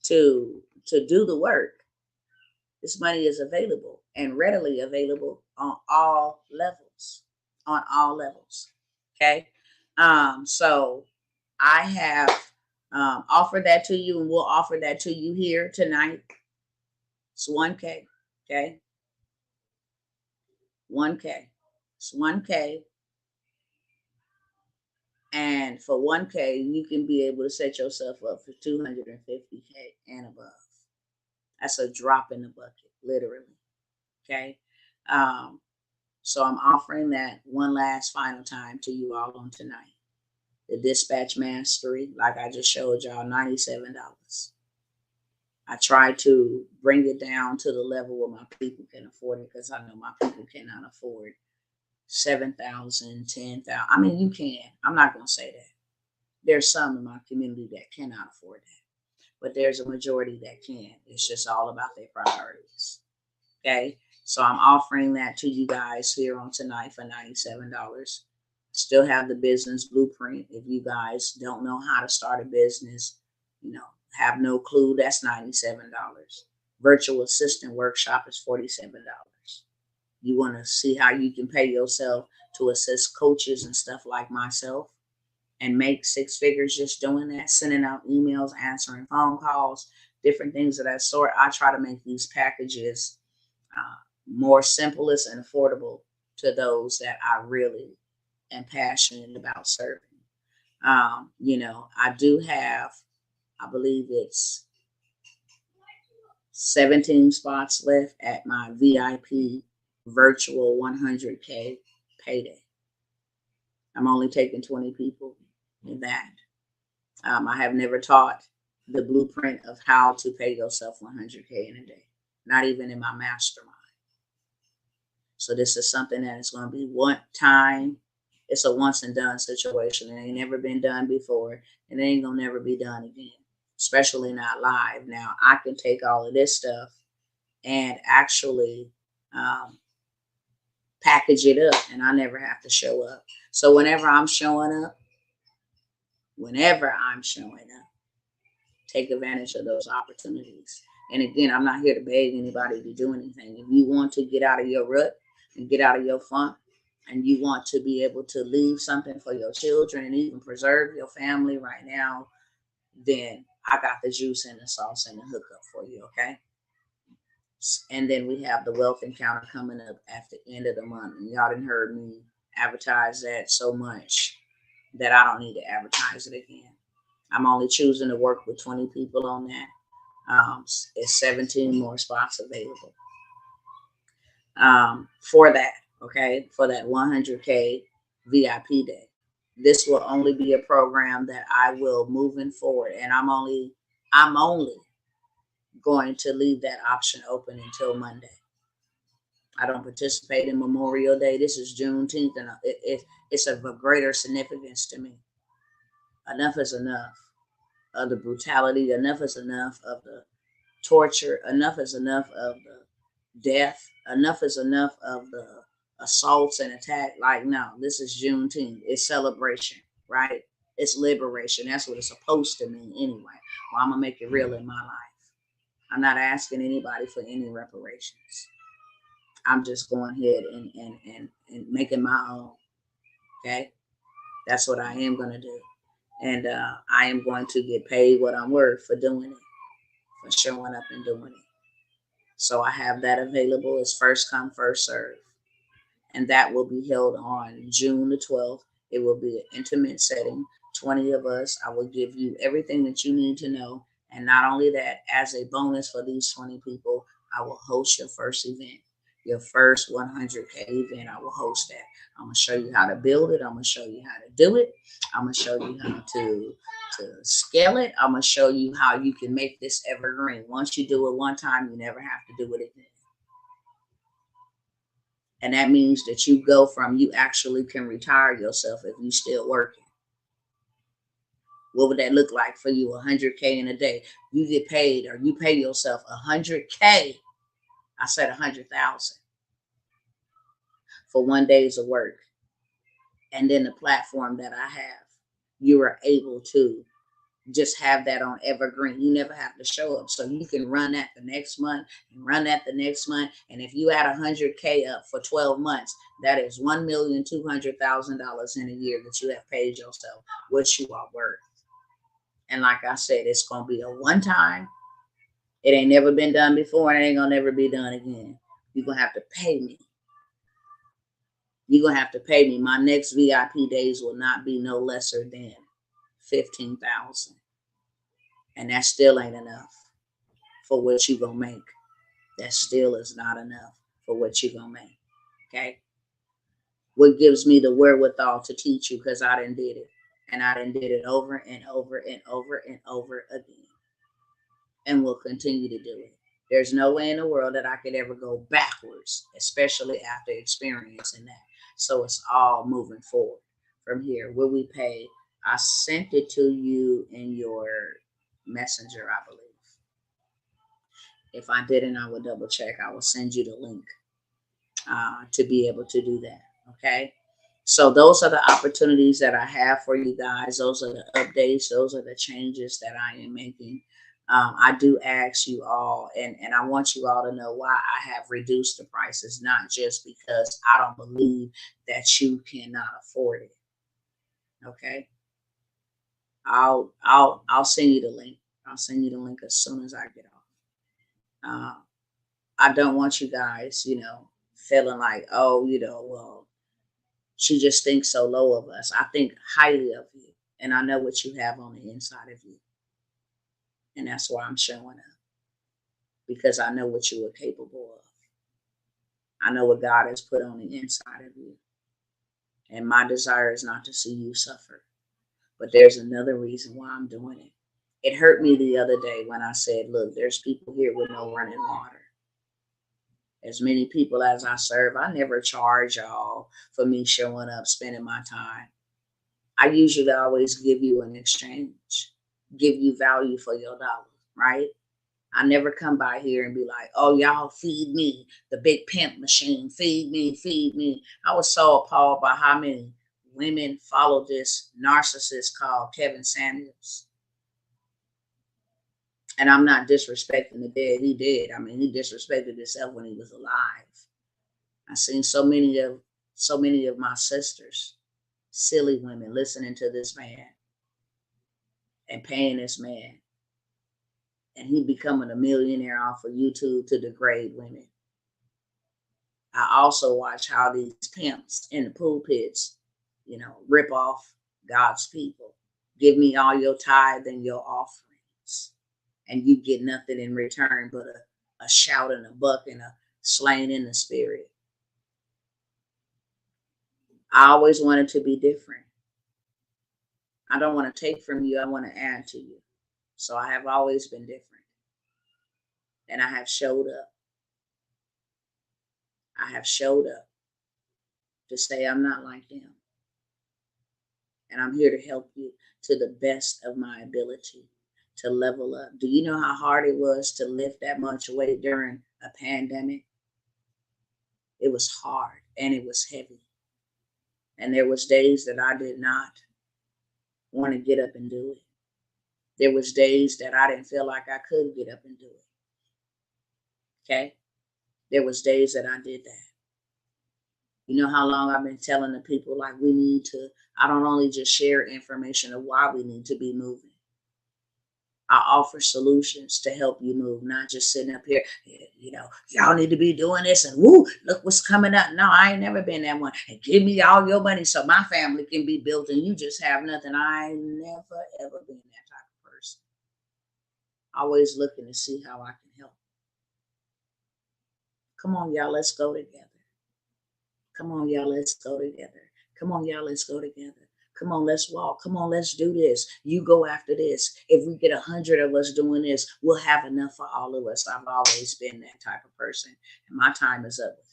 to do the work, this money is available and readily available on all levels. On all levels. Okay. So I have offered that to you, and we'll offer that to you here tonight. It's 1K. Okay. 1K. It's 1K. And for 1K, you can be able to set yourself up for 250K and above. That's a drop in the bucket, literally. Okay. So I'm offering that one last final time to you all on tonight. The Dispatch Mastery, like I just showed y'all, $97. I try to bring it down to the level where my people can afford it, because I know my people cannot afford 7,000, 10,000. I mean, you can. I'm not going to say that. There's some in my community that cannot afford that, but there's a majority that can. It's just all about their priorities. Okay. So I'm offering that to you guys here on tonight for $97. Still have the business blueprint. If you guys don't know how to start a business, have no clue, that's $97. Virtual assistant workshop is $47. You want to see how you can pay yourself to assist coaches and stuff like myself and make 6 figures just doing that, sending out emails, answering phone calls, different things of that sort. I try to make these packages more simplest and affordable to those that I really am passionate about serving. I do have, I believe it's 17 spots left at my VIP virtual 100K payday. I'm only taking 20 people in that. I have never taught the blueprint of how to pay yourself 100K in a day, not even in my mastermind. So this is something that is going to be one time. It's a once and done situation. It ain't never been done before, and it ain't going to never be done again, especially not live. Now, I can take all of this stuff and actually package it up, and I never have to show up. So whenever I'm showing up, take advantage of those opportunities. And again, I'm not here to beg anybody to do anything. If you want to get out of your rut and get out of your funk, and you want to be able to leave something for your children and even preserve your family right now, then I got the juice and the sauce and the hookup for you, okay? And then we have the wealth encounter coming up at the end of the month. And y'all done heard me advertise that so much that I don't need to advertise it again. I'm only choosing to work with 20 people on that. It's 17 more spots available for that, okay? For that 100K VIP day. This will only be a program that I will moving forward. And I'm only going to leave that option open until Monday. I don't participate in Memorial Day. This is Juneteenth, and it's of a greater significance to me. Enough is enough of the brutality. Enough is enough of the torture. Enough is enough of the death. Enough is enough of the assaults and attack. Like, no, this is Juneteenth. It's celebration, right? It's liberation. That's what it's supposed to mean anyway. Well, I'm going to make it real in my life. I'm not asking anybody for any reparations. I'm just going ahead and making my own. Okay. That's what I am going to do. And I am going to get paid what I'm worth for doing it, for showing up and doing it. So I have that available. It's first come, first serve. And that will be held on June the 12th. It will be an intimate setting, 20 of us. I will give you everything that you need to know. And not only that, as a bonus for these 20 people, I will host your first event. Your first 100K event, I will host that. I'm going to show you how to build it. I'm going to show you how to do it. I'm going to show you how to scale it. I'm going to show you how you can make this evergreen. Once you do it one time, you never have to do it again. And that means that you go from, you actually can retire yourself if you still working. What would that look like for you? 100K in a day. You get paid, or you pay yourself 100K. I said 100,000 for 1 day's of work. And then the platform that I have, you are able to just have that on evergreen. You never have to show up. So you can run that the next month and run that the next month. And if you add 100K up for 12 months, that is $1,200,000 in a year that you have paid yourself, which you are worth. And like I said, it's going to be a one time. It ain't never been done before, and it ain't going to never be done again. You're going to have to pay me. You're going to have to pay me. My next VIP days will not be no lesser than 15,000. And that still ain't enough for what you gonna make. That still is not enough for what you gonna make. Okay. What gives me the wherewithal to teach you? Because I done did it. And I done did it over and over and over and over again. And will continue to do it. There's no way in the world that I could ever go backwards, especially after experiencing that. So it's all moving forward from here. Will we pay? I sent it to you in your messenger, I believe. If I didn't, I will double check. I will send you the link to be able to do that. Okay. So those are the opportunities that I have for you guys. Those are the updates. Those are the changes that I am making. I do ask you all, and I want you all to know why I have reduced the prices, not just because I don't believe that you cannot afford it. Okay. I'll send you the link. I'll send you the link as soon as I get off. I don't want you guys, feeling like, oh, well, she just thinks so low of us. I think highly of you, and I know what you have on the inside of you. And that's why I'm showing up, because I know what you are capable of. I know what God has put on the inside of you. And my desire is not to see you suffer. But there's another reason why I'm doing it. It hurt me the other day when I said, look, there's people here with no running water. As many people as I serve, I never charge y'all for me showing up, spending my time. I usually always give you an exchange, give you value for your dollar, right? I never come by here and be like, oh, y'all feed me, the big pimp machine, feed me, feed me. I was so appalled by how many women follow this narcissist called Kevin Samuels. And I'm not disrespecting the dead. He did. I mean, he disrespected himself when he was alive. I've seen so many of my sisters, silly women, listening to this man and paying this man, and he becoming a millionaire off of YouTube to degrade women. I also watch how these pimps in the pulpits, rip off God's people. Give me all your tithe and your offerings, and you get nothing in return but a shout and a buck and a slain in the spirit. I always wanted to be different. I don't want to take from you. I want to add to you. So I have always been different. And I have showed up. I have showed up to say I'm not like them. And I'm here to help you to the best of my ability to level up. Do you know how hard it was to lift that much weight during a pandemic? It was hard and it was heavy. And there was days that I did not want to get up and do it. There was days that I didn't feel like I could get up and do it. Okay? There was days that I did that. You know how long I've been telling the people, like, we need to, I don't only just share information of why we need to be moving. I offer solutions to help you move, not just sitting up here, y'all need to be doing this and woo, look what's coming up. No, I ain't never been that one. And give me all your money so my family can be built and you just have nothing. I ain't never, ever been that type of person. Always looking to see how I can help. Come on, y'all, let's go together. Come on, y'all, let's go together. Come on, y'all, let's go together. Come on, let's walk. Come on, let's do this. You go after this. If we get 100 of us doing this, we'll have enough for all of us. I've always been that type of person, and my time is up with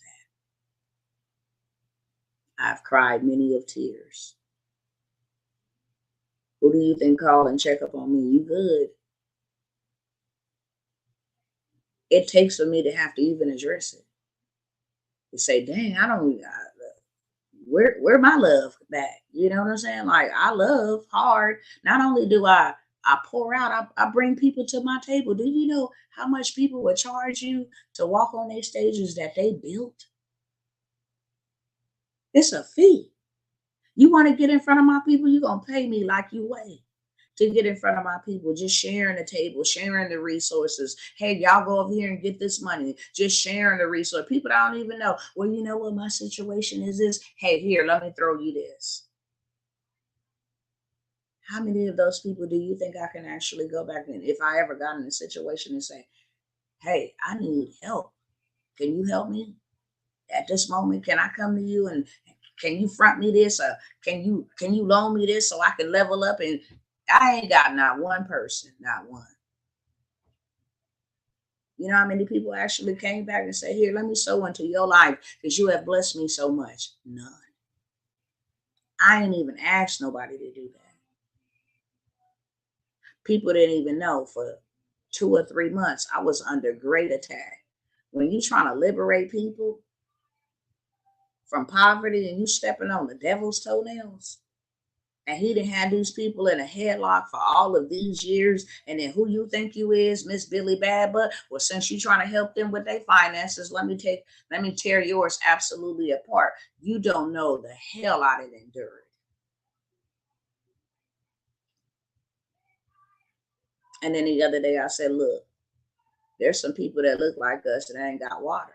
that. I've cried many of tears. Who do you think call and check up on me? You good? It takes for me to have to even address it. To say, dang, where my love back? You know what I'm saying? Like, I love hard. Not only do I pour out, I bring people to my table. Do you know how much people would charge you to walk on their stages that they built? It's a fee. You want to get in front of my people, you're going to pay me like you weigh to get in front of my people, just sharing the table, sharing the resources. Hey, y'all go over here and get this money. Just sharing the resource. People don't even know. Well, you know what my situation is this. Hey, here, let me throw you this. How many of those people do you think I can actually go back in if I ever got in a situation and say, hey, I need help. Can you help me at this moment? Can I come to you and can you front me this or can you loan me this so I can level up? And I ain't got not one person, not one. You know how many people actually came back and said, here, let me sow into your life because you have blessed me so much? None. I ain't even asked nobody to do that. People didn't even know for 2 or 3 months I was under great attack. When you trying to liberate people from poverty and you stepping on the devil's toenails, and he done had these people in a headlock for all of these years. And then who you think you is, Miss Billy Badbutt? Well, since you trying to help them with their finances, let me tear yours absolutely apart. You don't know the hell I done endured. And then the other day I said, look, there's some people that look like us that ain't got water.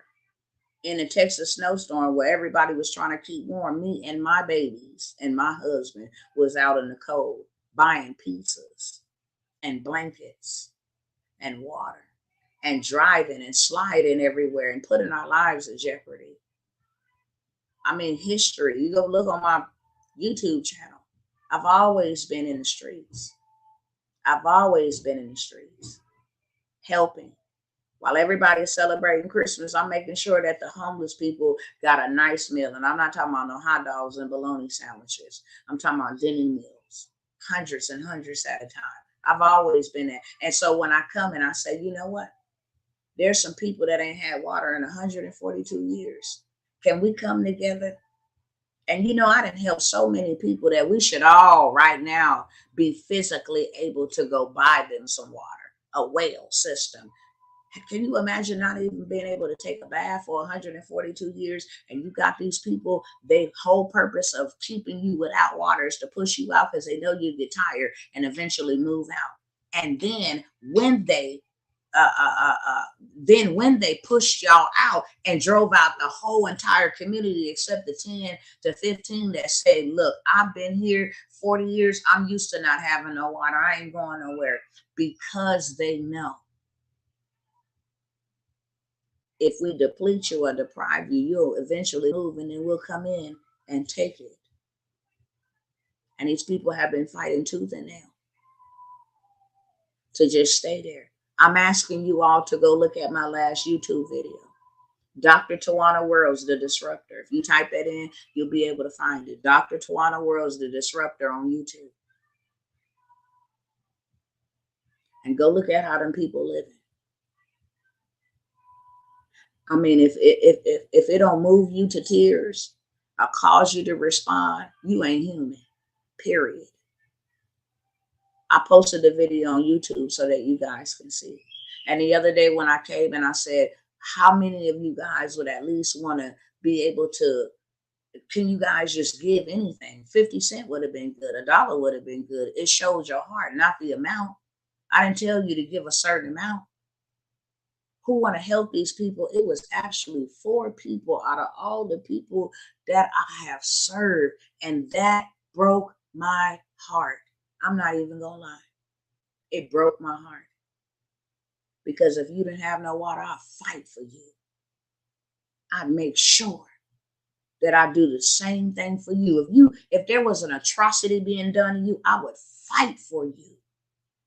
In a Texas snowstorm where everybody was trying to keep warm, me and my babies and my husband was out in the cold buying pizzas and blankets and water and driving and sliding everywhere and putting our lives in jeopardy. I mean, history. You go look on my YouTube channel. I've always been in the streets. I've always been in the streets helping. While everybody is celebrating Christmas, I'm making sure that the homeless people got a nice meal. And I'm not talking about no hot dogs and bologna sandwiches. I'm talking about Denny meals, hundreds and hundreds at a time. I've always been there. And so when I come and I say, you know what? There's some people that ain't had water in 142 years. Can we come together? And I didn't help so many people that we should all right now be physically able to go buy them some water, a well system. Can you imagine not even being able to take a bath for 142 years? And you got these people, their whole purpose of keeping you without water is to push you out because they know you get tired and eventually move out. And when they uh, uh, uh, uh, then when they pushed y'all out and drove out the whole entire community except the 10 to 15 that said, look, I've been here 40 years. I'm used to not having no water. I ain't going nowhere, because they know if we deplete you or deprive you, you'll eventually move and then we'll come in and take it. And these people have been fighting tooth and nail to just stay there. I'm asking you all to go look at my last YouTube video. Dr. Tawana Worlds, The Disruptor. If you type that in, you'll be able to find it. Dr. Tawana Worlds, The Disruptor on YouTube. And go look at how them people living. I mean, if it don't move you to tears or cause you to respond, you ain't human. Period. I posted the video on YouTube so that you guys can see. And the other day when I came and I said, how many of you guys would at least want to be able to, can you guys just give anything? 50 cents would have been good. $1 would have been good. It shows your heart, not the amount. I didn't tell you to give a certain amount. Who want to help these people? It was actually 4 people out of all the people that I have served. And that broke my heart. I'm not even going to lie. It broke my heart. Because if you didn't have no water, I'd fight for you. I'd make sure that I do the same thing for you. If there was an atrocity being done to you, I would fight for you.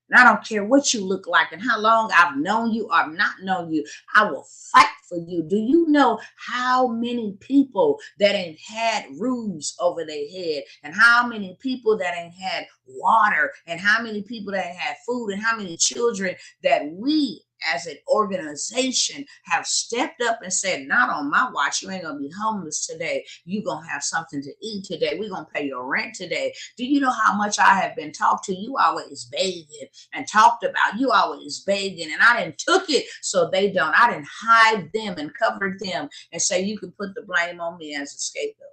And I don't care what you look like and how long I've known you or not known you, I will fight for you. Do you know how many people that ain't had roofs over their head, and how many people that ain't had water, and how many people that ain't had food, and how many children that we as an organization have stepped up and said, not on my watch, you ain't gonna be homeless today. You gonna have something to eat today. We're gonna pay your rent today. Do you know how much I have been talked to? You always begging and talked about, you always begging, and I didn't took it so they don't. I didn't hide them and covered them and say you can put the blame on me as a scapegoat.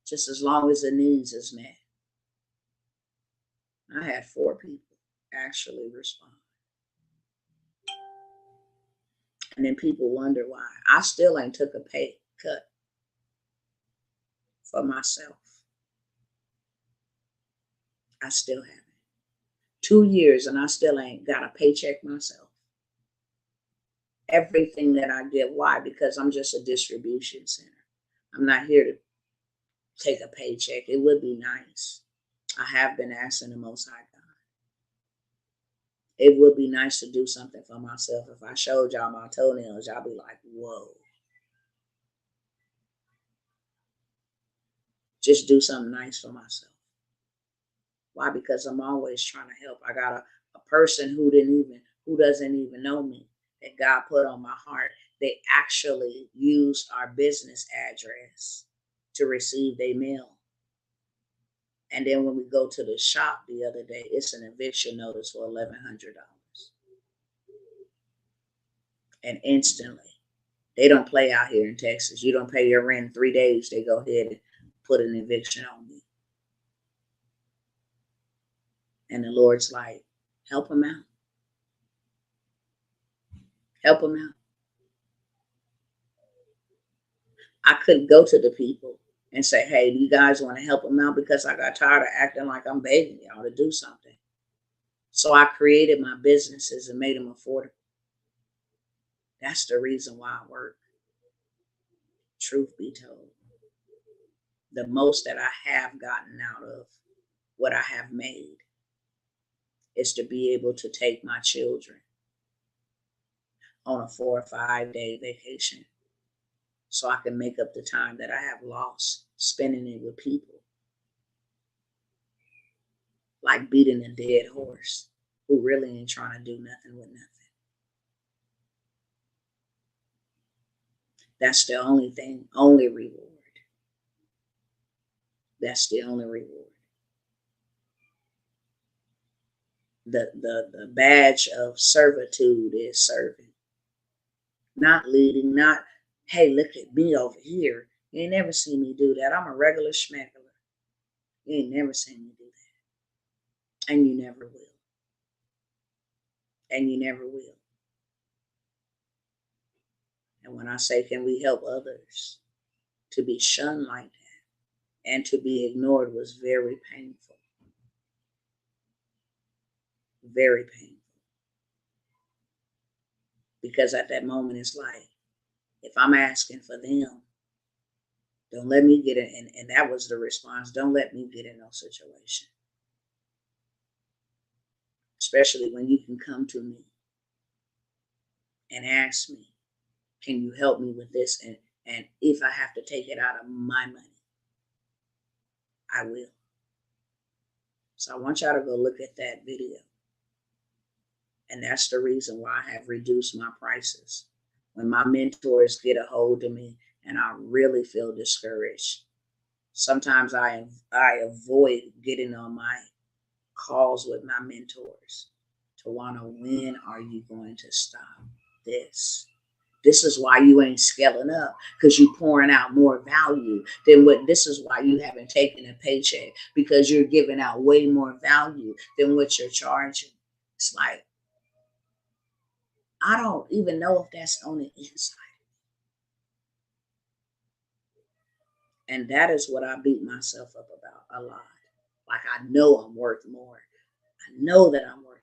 Just as long as the needs is met. I had 4 people actually respond. And then people wonder why. I still ain't took a pay cut for myself. I still haven't. 2 years and I still ain't got a paycheck myself. Everything that I get. Why? Because I'm just a distribution center. I'm not here to take a paycheck. It would be nice. I have been asking the Most High God. It would be nice to do something for myself. If I showed y'all my toenails, y'all be like, whoa. Just do something nice for myself. Why? Because I'm always trying to help. I got a person who doesn't even know me, that God put on my heart. They actually used our business address to receive their mail. And then when we go to the shop the other day, it's an eviction notice for $1,100. And instantly, they don't play out here in Texas. You don't pay your rent in 3 days, they go ahead and put an eviction on me. And the Lord's like, help them out. Help them out. I couldn't go to the people and say, hey, do you guys want to help them out? Because I got tired of acting like I'm begging y'all to do something. So I created my businesses and made them affordable. That's the reason why I work. Truth be told, the most that I have gotten out of what I have made is to be able to take my children on a 4 or 5 day vacation so I can make up the time that I have lost spending it with people. Like beating a dead horse who really ain't trying to do nothing with nothing. That's the only reward. That's the only reward. The badge of servitude is serving, not leading, not, hey, look at me over here. You ain't never seen me do that. I'm a regular schmegular. You ain't never seen me do that. And you never will. And you never will. And when I say, can we help others, to be shunned like that and to be ignored was very painful. Very painful. Because at that moment, it's like, if I'm asking for them, don't let me get in. And that was the response. Don't let me get in no situation. Especially when you can come to me and ask me, can you help me with this? And if I have to take it out of my money, I will. So I want y'all to go look at that video. And that's the reason why I have reduced my prices. When my mentors get a hold of me and I really feel discouraged, sometimes I avoid getting on my calls with my mentors. Tawana, when are you going to stop this? This is why you ain't scaling up, because you're pouring out more value than what. This is why you haven't taken a paycheck, because you're giving out way more value than what you're charging. It's like, I don't even know if that's on the inside. And that is what I beat myself up about a lot. Like, I know I'm worth more. I know that I'm worth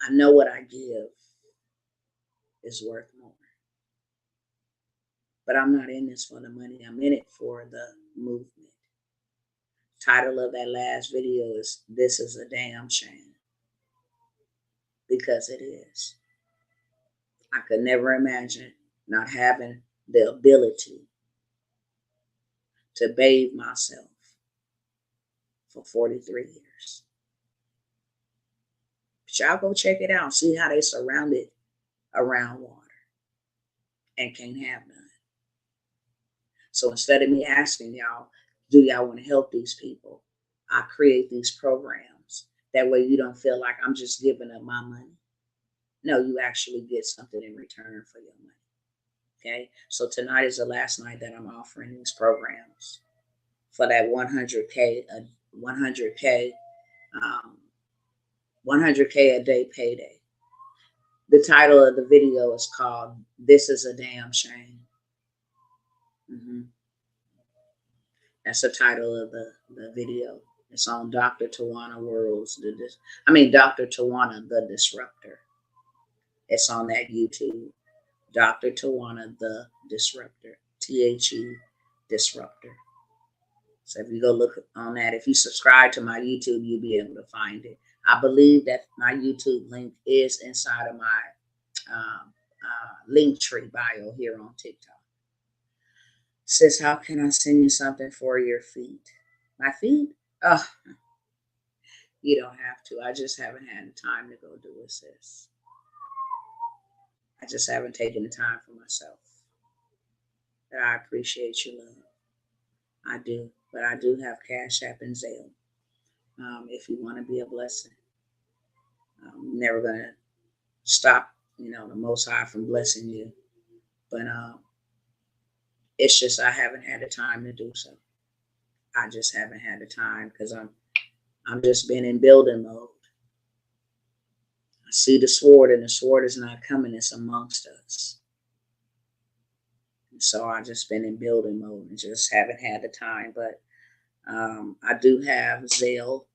more. I know what I give is worth more. But I'm not in this for the money. I'm in it for the movement. Title of that last video is This Is a Damn Shame. Because it is. I could never imagine not having the ability to bathe myself for 43 years. But y'all go check it out. See how they surround it around water and can't have none. So instead of me asking y'all, do y'all want to help these people? I create these programs. That way you don't feel like I'm just giving up my money. No, you actually get something in return for your money. Okay. So tonight is the last night that I'm offering these programs for that 100K, 100K, 100K a day payday. The title of the video is called This Is a Damn Shame. Mm-hmm. That's the title of the video. It's on Dr. Tawana Worlds. Dr. Tawana the Disruptor. It's on that YouTube. Dr. Tawana the Disruptor. THE Disruptor. So if you go look on that, if you subscribe to my YouTube, you'll be able to find it. I believe that my YouTube link is inside of my Linktree bio here on TikTok. Sis, how can I send you something for your feet? My feet? Oh, you don't have to. I just haven't had the time to go do it, sis. I just haven't taken the time for myself. But I appreciate your love. I do. But I do have Cash App and Zelle. If you want to be a blessing. I'm never going to stop, the Most High from blessing you. But it's just I haven't had the time to do so. I just haven't had the time because I'm just been in building mode. I see the sword, and the sword is not coming. It's amongst us. And so I just been in building mode and just haven't had the time. But I do have Zelle,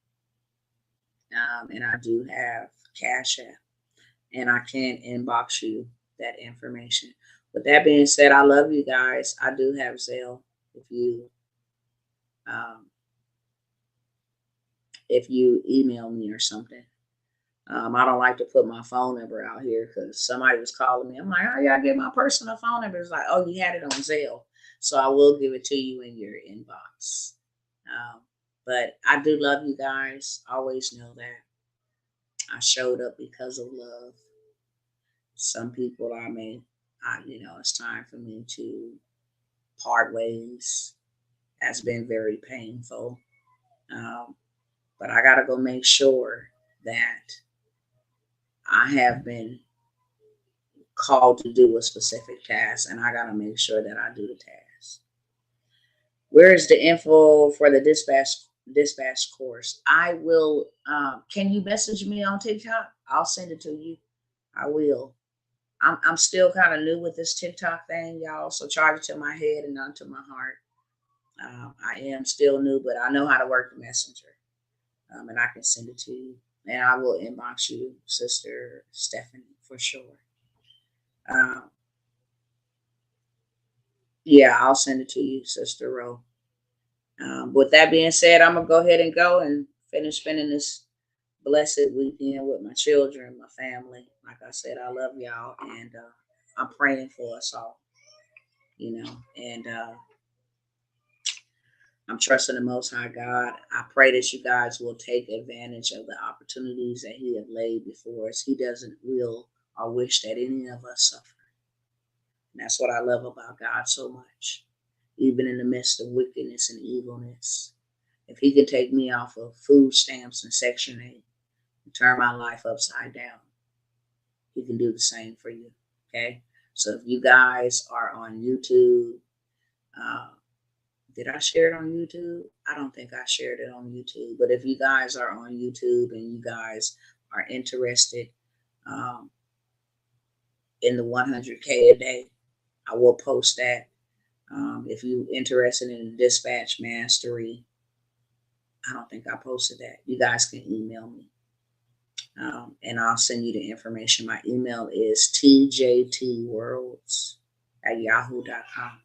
and I do have Cash App, and I can inbox you that information. With that being said, I love you guys. I do have Zelle. If you email me or something. I don't like to put my phone number out here because somebody was calling me. I'm like, how y'all get my personal phone number? It's like, oh, you had it on Zelle. So I will give it to you in your inbox. But I do love you guys. Always know that. I showed up because of love. Some people it's time for me to part ways. That's been very painful. But I got to go make sure that I have been called to do a specific task, and I got to make sure that I do the task. Where is the info for the dispatch course? I will. Can you message me on TikTok? I'll send it to you. I will. I'm still kind of new with this TikTok thing, y'all. So charge it to my head and not to my heart. I am still new, but I know how to work the messenger, and I can send it to you. And I will inbox you, Sister Stephanie, for sure. Um, yeah, I'll send it to you, Sister Ro. With that being said, I'm gonna go ahead and go and finish spending this blessed weekend with my children, my family. Like I said, I love y'all, and I'm praying for us all. And I'm trusting the Most High God. I pray that you guys will take advantage of the opportunities that He have laid before us. He doesn't will or wish that any of us suffer. And that's what I love about God so much. Even in the midst of wickedness and evilness, if He can take me off of food stamps and Section 8 and turn my life upside down, He can do the same for you. Okay? So if you guys are on YouTube, uh, did I share it on YouTube? I don't think I shared it on YouTube. But if you guys are on YouTube and you guys are interested um, in the 100K a day, I will post that. If you're interested in the dispatch mastery, I don't think I posted that. You guys can email me. And I'll send you the information. My email is tjtworlds@yahoo.com.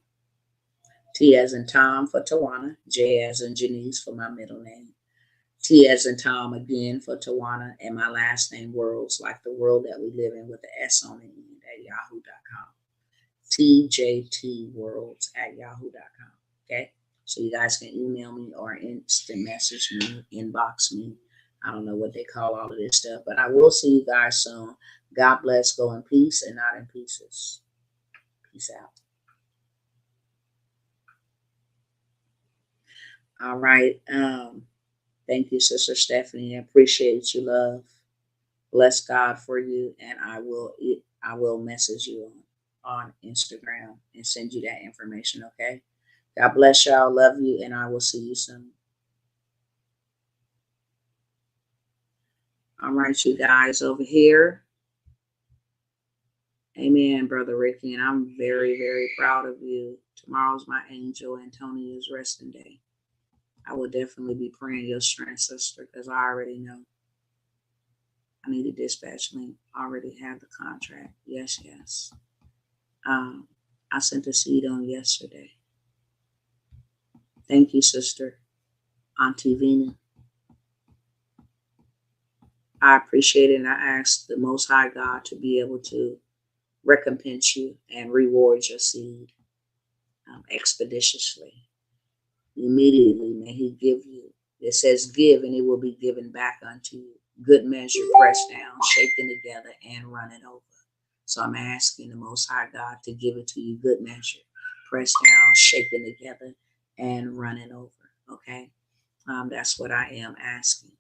T as in Tom for Tawana, J as in Janice for my middle name, T as in Tom again for Tawana, and my last name Worlds, like the world that we live in with the S on the end at yahoo.com. tjtworlds@yahoo.com. Okay? So you guys can email me or instant message me, inbox me. I don't know what they call all of this stuff, but I will see you guys soon. God bless. Go in peace and not in pieces. Peace out. All right. Thank you, Sister Stephanie. I appreciate you, love. Bless God for you, and I will message you on Instagram and send you that information. Okay. God bless y'all. Love you, and I will see you soon. All right, you guys over here. Amen, Brother Ricky, and I'm very, very proud of you. Tomorrow's my angel Antonia's resting day. I will definitely be praying your strength, sister, because I already know. I need a dispatch link. I already have the contract. Yes, yes. I sent a seed on yesterday. Thank you, sister. Auntie Vina. I appreciate it, and I ask the Most High God to be able to recompense you and reward your seed expeditiously. Immediately may He give you. It says, give, and it will be given back unto you. Good measure, pressed down, shaken together, and running over. So I'm asking the Most High God to give it to you, good measure, pressed down, shaken together, and running over. Okay? That's what I am asking.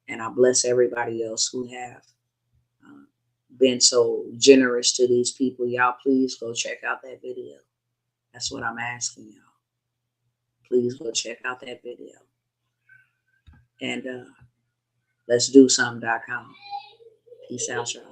And I bless everybody else who have been so generous to these people. Y'all, please go check out that video. That's what I'm asking y'all. Please go check out that video. And let's do something.com. Peace out, y'all.